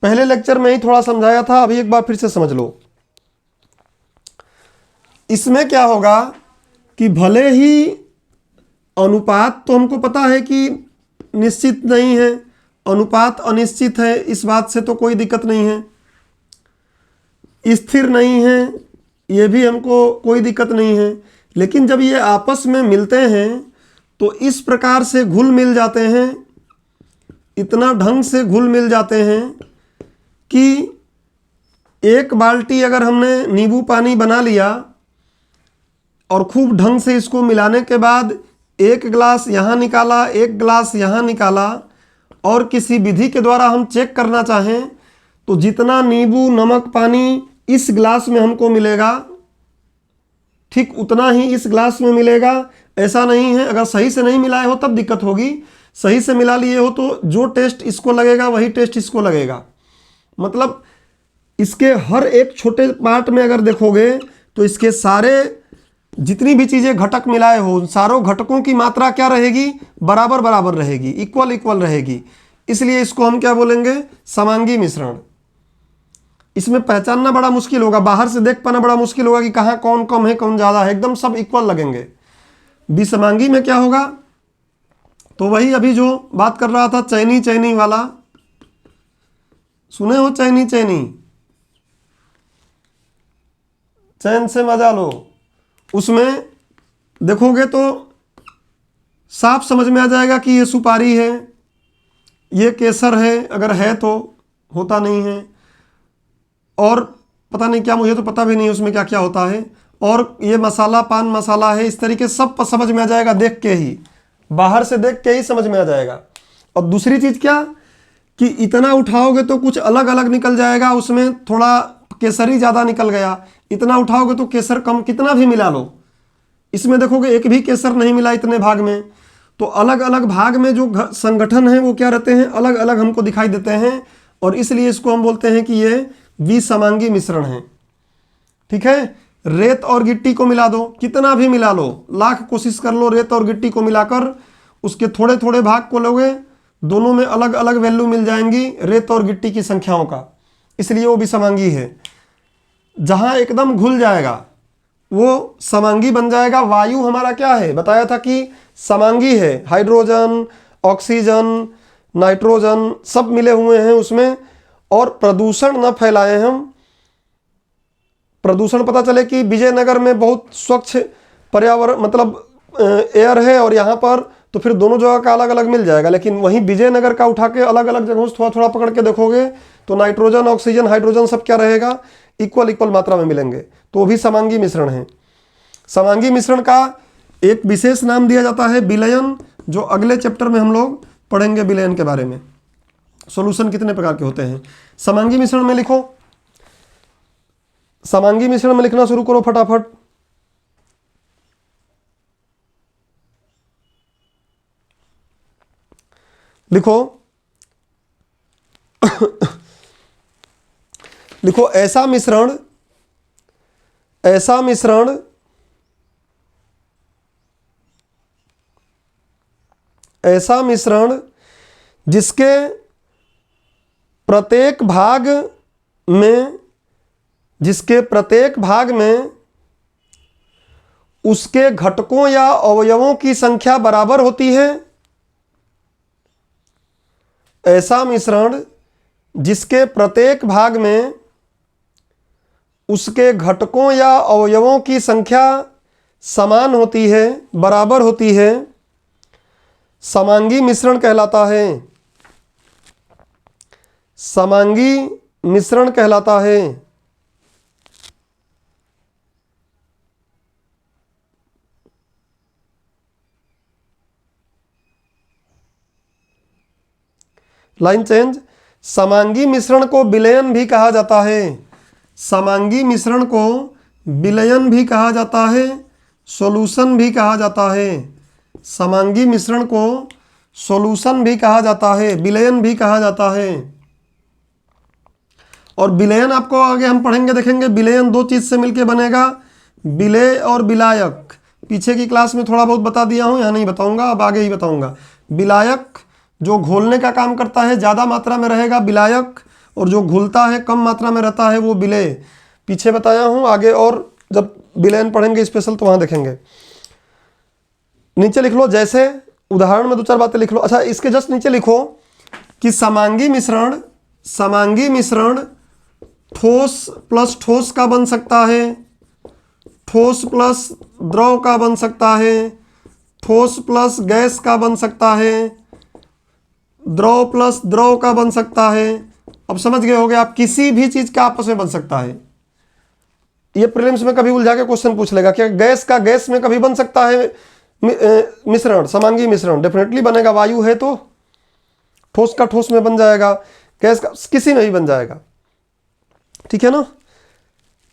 पहले लेक्चर में ही थोड़ा समझाया था, अभी एक बार फिर से समझ लो। इसमें क्या होगा कि भले ही अनुपात तो हमको पता है कि निश्चित नहीं है, अनुपात अनिश्चित है, इस बात से तो कोई दिक्कत नहीं है। स्थिर नहीं है, ये भी हमको कोई दिक्कत नहीं है। लेकिन जब ये आपस में मिलते हैं तो इस प्रकार से घुल मिल जाते हैं, इतना ढंग से घुल मिल जाते हैं कि एक बाल्टी अगर हमने नींबू पानी बना लिया और खूब ढंग से इसको मिलाने के बाद एक गिलास यहाँ निकाला, एक गिलास यहाँ निकाला, और किसी विधि के द्वारा हम चेक करना चाहें तो जितना नींबू नमक पानी इस गिलास में हमको मिलेगा, ठीक उतना ही इस गिलास में मिलेगा। ऐसा नहीं है, अगर सही से नहीं मिलाए हो तब दिक्कत होगी, सही से मिला लिए हो तो जो टेस्ट इसको लगेगा वही टेस्ट इसको लगेगा। मतलब इसके हर एक छोटे पार्ट में अगर देखोगे तो इसके सारे जितनी भी चीज़ें घटक मिलाए हो, सारों घटकों की मात्रा क्या रहेगी? बराबर बराबर रहेगी, इक्वल इक्वल रहेगी। इसलिए इसको हम क्या बोलेंगे? समांगी मिश्रण। इसमें पहचानना बड़ा मुश्किल होगा, बाहर से देख पाना बड़ा मुश्किल होगा कि कहाँ कौन कम है कौन ज़्यादा है, एकदम सब इक्वल लगेंगे। विसमांगी में क्या होगा? तो वही अभी जो बात कर रहा था चैनी चैनी वाला, सुने हो चैनी चैनी, चैन से मजा लो, उसमें देखोगे तो साफ समझ में आ जाएगा कि ये सुपारी है, ये केसर है, अगर है तो, होता नहीं है, और पता नहीं क्या, मुझे तो पता भी नहीं उसमें क्या क्या होता है, और ये मसाला पान मसाला है। इस तरीके सब समझ में आ जाएगा, देख के ही, बाहर से देख के ही समझ में आ जाएगा। और दूसरी चीज़ क्या कि इतना उठाओगे तो कुछ अलग अलग निकल जाएगा, उसमें थोड़ा केसरी ज़्यादा निकल गया, इतना उठाओगे तो केसर कम, कितना भी मिला लो, इसमें देखोगे एक भी केसर नहीं मिला इतने भाग में। तो अलग अलग भाग में जो संगठन है वो क्या रहते हैं, अलग अलग हमको दिखाई देते हैं, और इसलिए इसको हम बोलते हैं कि ये विसमांगी मिश्रण है। ठीक है, रेत और गिट्टी को मिला दो, कितना भी मिला लो, लाख कोशिश कर लो, रेत और गिट्टी को मिलाकर उसके थोड़े थोड़े भाग को लोगे, दोनों में अलग अलग वैल्यू मिल जाएंगी रेत और गिट्टी की संख्याओं का, इसलिए वो विसमांगी है। जहां एकदम घुल जाएगा वो समांगी बन जाएगा। वायु हमारा क्या है, बताया था कि समांगी है, हाइड्रोजन, ऑक्सीजन, नाइट्रोजन सब मिले हुए हैं उसमें, और प्रदूषण न फैलाएं हम। प्रदूषण पता चले कि विजयनगर में बहुत स्वच्छ पर्यावरण मतलब एयर है और यहाँ पर, तो फिर दोनों जगह का अलग अलग मिल जाएगा, लेकिन वहीं विजयनगर का उठा के अलग अलग जगहों से थोड़ा थोड़ा पकड़ के देखोगे तो नाइट्रोजन, ऑक्सीजन, हाइड्रोजन सब क्या रहेगा, इक्वल इक्वल मात्रा में मिलेंगे, तो वो भी समांगी मिश्रण है। समांगी मिश्रण का एक विशेष नाम दिया जाता है विलयन, जो अगले चैप्टर में हम लोग पढ़ेंगे विलयन के बारे में, सॉल्यूशन कितने प्रकार के होते हैं। समांगी मिश्रण में लिखो, समांगी मिश्रण में लिखना शुरू करो फटाफट। लिखो लिखो ऐसा मिश्रण, ऐसा मिश्रण ऐसा मिश्रण जिसके प्रत्येक भाग में, जिसके प्रत्येक भाग में उसके घटकों या अवयवों की संख्या बराबर होती है। ऐसा मिश्रण जिसके प्रत्येक भाग में उसके घटकों या अवयवों की संख्या समान होती है, बराबर होती है, समांगी मिश्रण कहलाता है। समांगी मिश्रण कहलाता है। Line change. समांगी मिश्रण को विलयन भी कहा जाता है। समांगी मिश्रण को विलयन भी कहा जाता है, सॉल्यूशन भी कहा जाता है। समांगी मिश्रण को सॉल्यूशन भी कहा जाता है, विलयन भी कहा जाता है। और विलयन आपको आगे हम पढ़ेंगे, देखेंगे विलयन दो चीज से मिलकर बनेगा, विलेय और विलायक। पीछे की क्लास में थोड़ा बहुत बता दिया हूं, यहाँ नहीं बताऊंगा, अब आगे ही बताऊंगा। विलायक जो घोलने का काम करता है ज़्यादा मात्रा में रहेगा विलायक, और जो घुलता है कम मात्रा में रहता है वो विलेय। पीछे बताया हूँ, आगे और जब विलयन पढ़ेंगे स्पेशल तो वहाँ देखेंगे। नीचे लिख लो, जैसे उदाहरण में दो चार बातें लिख लो। अच्छा, इसके जस्ट नीचे लिखो कि समांगी मिश्रण, समांगी मिश्रण ठोस प्लस ठोस का बन सकता है, ठोस प्लस द्रव का बन सकता है, ठोस प्लस गैस का बन सकता है, द्रव प्लस द्रव का बन सकता है। अब समझ गए होगे आप, किसी भी चीज का आपस में बन सकता है। ये प्रीलिम्स में कभी उलझा के क्वेश्चन पूछ लेगा, क्या गैस का गैस में कभी बन सकता है मिश्रण, समांगी मिश्रण? डेफिनेटली बनेगा, वायु है तो ठोस का ठोस में बन जाएगा, गैस का किसी में भी बन जाएगा। ठीक है ना?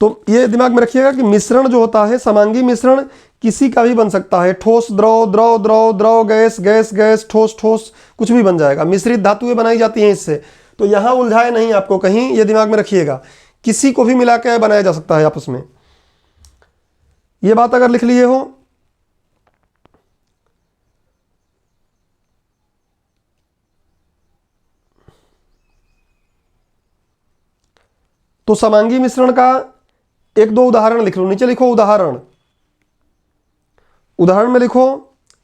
तो ये दिमाग में रखिएगा कि मिश्रण जो होता है, समांगी मिश्रण किसी का भी बन सकता है, ठोस द्रव, द्रव द्रव, द्रव गैस, गैस गैस, ठोस ठोस, कुछ भी बन जाएगा। मिश्रित धातुएं बनाई जाती हैं इससे, तो यहां उलझाए नहीं आपको कहीं, ये दिमाग में रखिएगा, किसी को भी मिला के बनाया जा सकता है आपस में। ये बात अगर लिख लिए हो तो समांगी मिश्रण का एक दो उदाहरण लिख लो। नीचे लिखो उदाहरण, उदाहरण में लिखो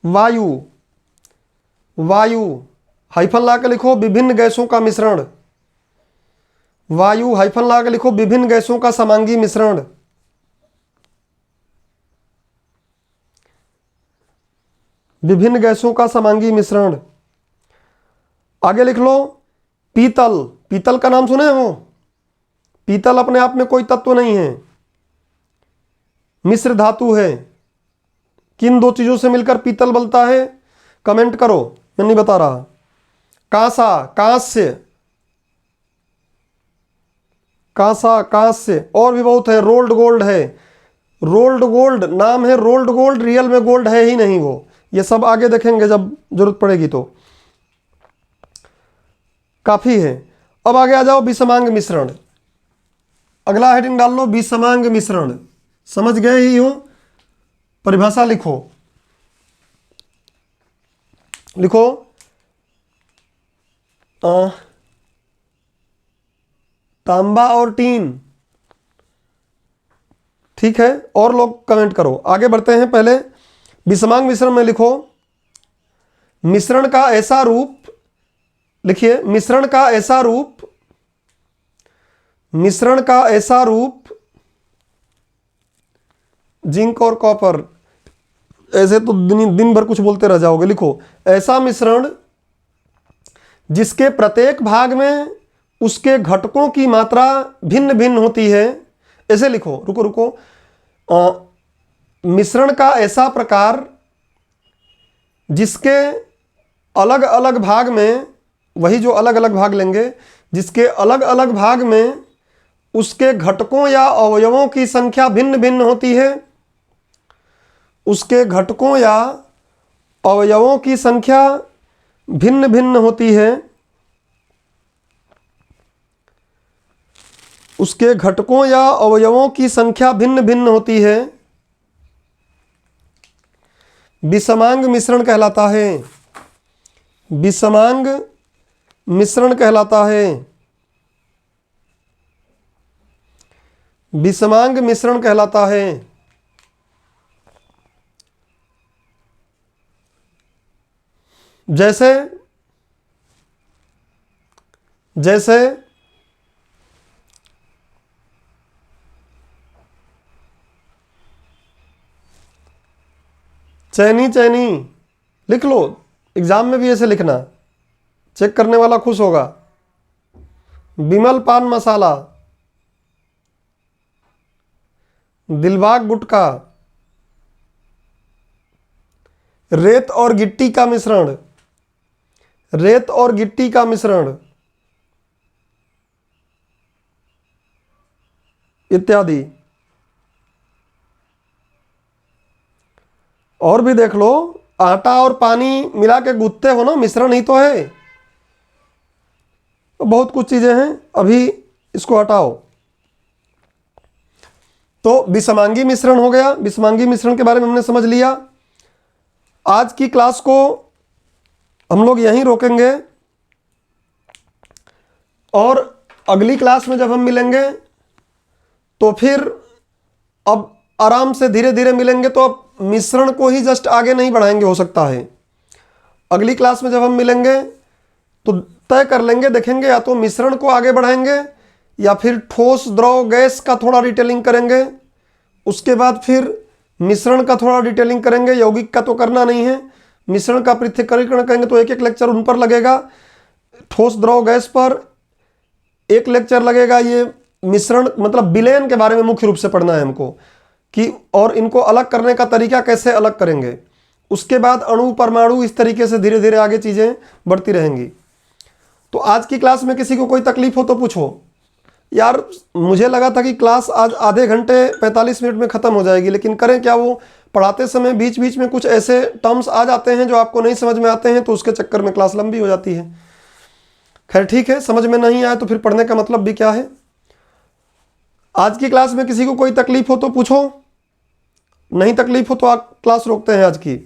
वायु, वायु हाइफन ला के लिखो विभिन्न गैसों का मिश्रण, वायु हाइफन ला के लिखो विभिन्न गैसों का समांगी मिश्रण। विभिन्न गैसों का समांगी मिश्रण। आगे लिख लो पीतल, पीतल का नाम सुने हो? पीतल अपने आप में कोई तत्व नहीं है, मिश्र धातु है। किन दो चीजों से मिलकर पीतल बनता है? कमेंट करो, मैं नहीं बता रहा। कांसा, कांस्य, कांसा, कांस्य, और भी बहुत है। रोल्ड गोल्ड है, रोल्ड गोल्ड नाम है, रोल्ड गोल्ड, रियल में गोल्ड है ही नहीं वो, ये सब आगे देखेंगे जब जरूरत पड़ेगी तो, काफ़ी है। अब आगे आ जाओ, विषमांग मिश्रण। अगला हेडिंग डाल लो विषमांग मिश्रण। समझ गए ही हो? परिभाषा लिखो, लिखो तांबा और टीन। ठीक है, और लोग कमेंट करो। आगे बढ़ते हैं। पहले विषमांग मिश्रण में लिखो, मिश्रण का ऐसा रूप, लिखिए मिश्रण का ऐसा रूप, मिश्रण का ऐसा रूप जिंक और कॉपर। ऐसे तो दिन भर कुछ बोलते रह जाओगे। लिखो ऐसा मिश्रण जिसके प्रत्येक भाग में उसके घटकों की मात्रा भिन्न भिन्न होती है। ऐसे लिखो, रुको रुको, मिश्रण का ऐसा प्रकार जिसके अलग अलग भाग में, वही जो अलग अलग भाग लेंगे, जिसके अलग अलग भाग में उसके घटकों या अवयवों की संख्या भिन्न भिन्न होती है, उसके घटकों या अवयवों की संख्या भिन्न भिन्न होती है, उसके घटकों या अवयवों की संख्या भिन्न भिन्न होती है, विषमांग मिश्रण कहलाता है। विषमांग मिश्रण कहलाता है। विषमांग मिश्रण कहलाता है। जैसे जैसे चैनी चैनी लिख लो, एग्जाम में भी ऐसे लिखना, चेक करने वाला खुश होगा। बिमल पान मसाला, दिलबाग गुटखा, रेत और गिट्टी का मिश्रण, रेत और गिट्टी का मिश्रण इत्यादि। और भी देख लो, आटा और पानी मिला के गूंथते हो ना, मिश्रण ही तो है। तो बहुत कुछ चीजें हैं, अभी इसको हटाओ। तो विषमांगी मिश्रण हो गया। विषमांगी मिश्रण के बारे में हमने समझ लिया। आज की क्लास को हम लोग यहीं रोकेंगे और अगली क्लास में जब हम मिलेंगे तो फिर अब आराम से धीरे धीरे मिलेंगे, तो अब मिश्रण को ही जस्ट आगे नहीं बढ़ाएंगे, हो सकता है। अगली क्लास में जब हम मिलेंगे तो तय कर लेंगे, देखेंगे या तो मिश्रण को आगे बढ़ाएंगे या फिर ठोस द्रव गैस का थोड़ा डिटेलिंग करेंगे। उसके बाद फिर मिश्रण का थोड़ा डिटेलिंग करेंगे। यौगिक का तो करना नहीं है। मिश्रण का पृथक्करण करेंगे तो एक एक लेक्चर उन पर लगेगा। ठोस द्रव गैस पर एक लेक्चर लगेगा। ये मिश्रण मतलब विलयन के बारे में मुख्य रूप से पढ़ना है हमको, कि और इनको अलग करने का तरीका कैसे अलग करेंगे। उसके बाद अणु परमाणु, इस तरीके से धीरे धीरे आगे चीज़ें बढ़ती रहेंगी। तो आज की क्लास में किसी को कोई तकलीफ हो तो पूछो। यार मुझे लगा था कि क्लास आज आधे घंटे 45 मिनट में ख़त्म हो जाएगी, लेकिन करें क्या, वो पढ़ाते समय बीच बीच में कुछ ऐसे टर्म्स आ जाते हैं जो आपको नहीं समझ में आते हैं, तो उसके चक्कर में क्लास लंबी हो जाती है। खैर ठीक है, समझ में नहीं आए तो फिर पढ़ने का मतलब भी क्या है। आज की क्लास में किसी को कोई तकलीफ हो तो पूछो, नहीं तकलीफ हो तो आप क्लास रोकते हैं आज की।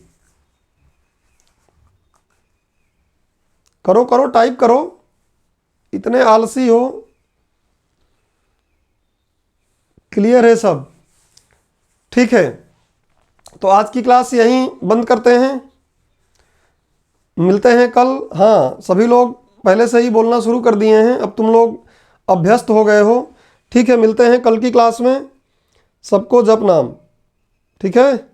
करो करो, टाइप करो, इतने आलसी हो। क्लियर है सब? ठीक है, तो आज की क्लास यहीं बंद करते हैं। मिलते हैं कल। हाँ, सभी लोग पहले से ही बोलना शुरू कर दिए हैं, अब तुम लोग अभ्यस्त हो गए हो। ठीक है, मिलते हैं कल की क्लास में। सबको जप नाम। ठीक है।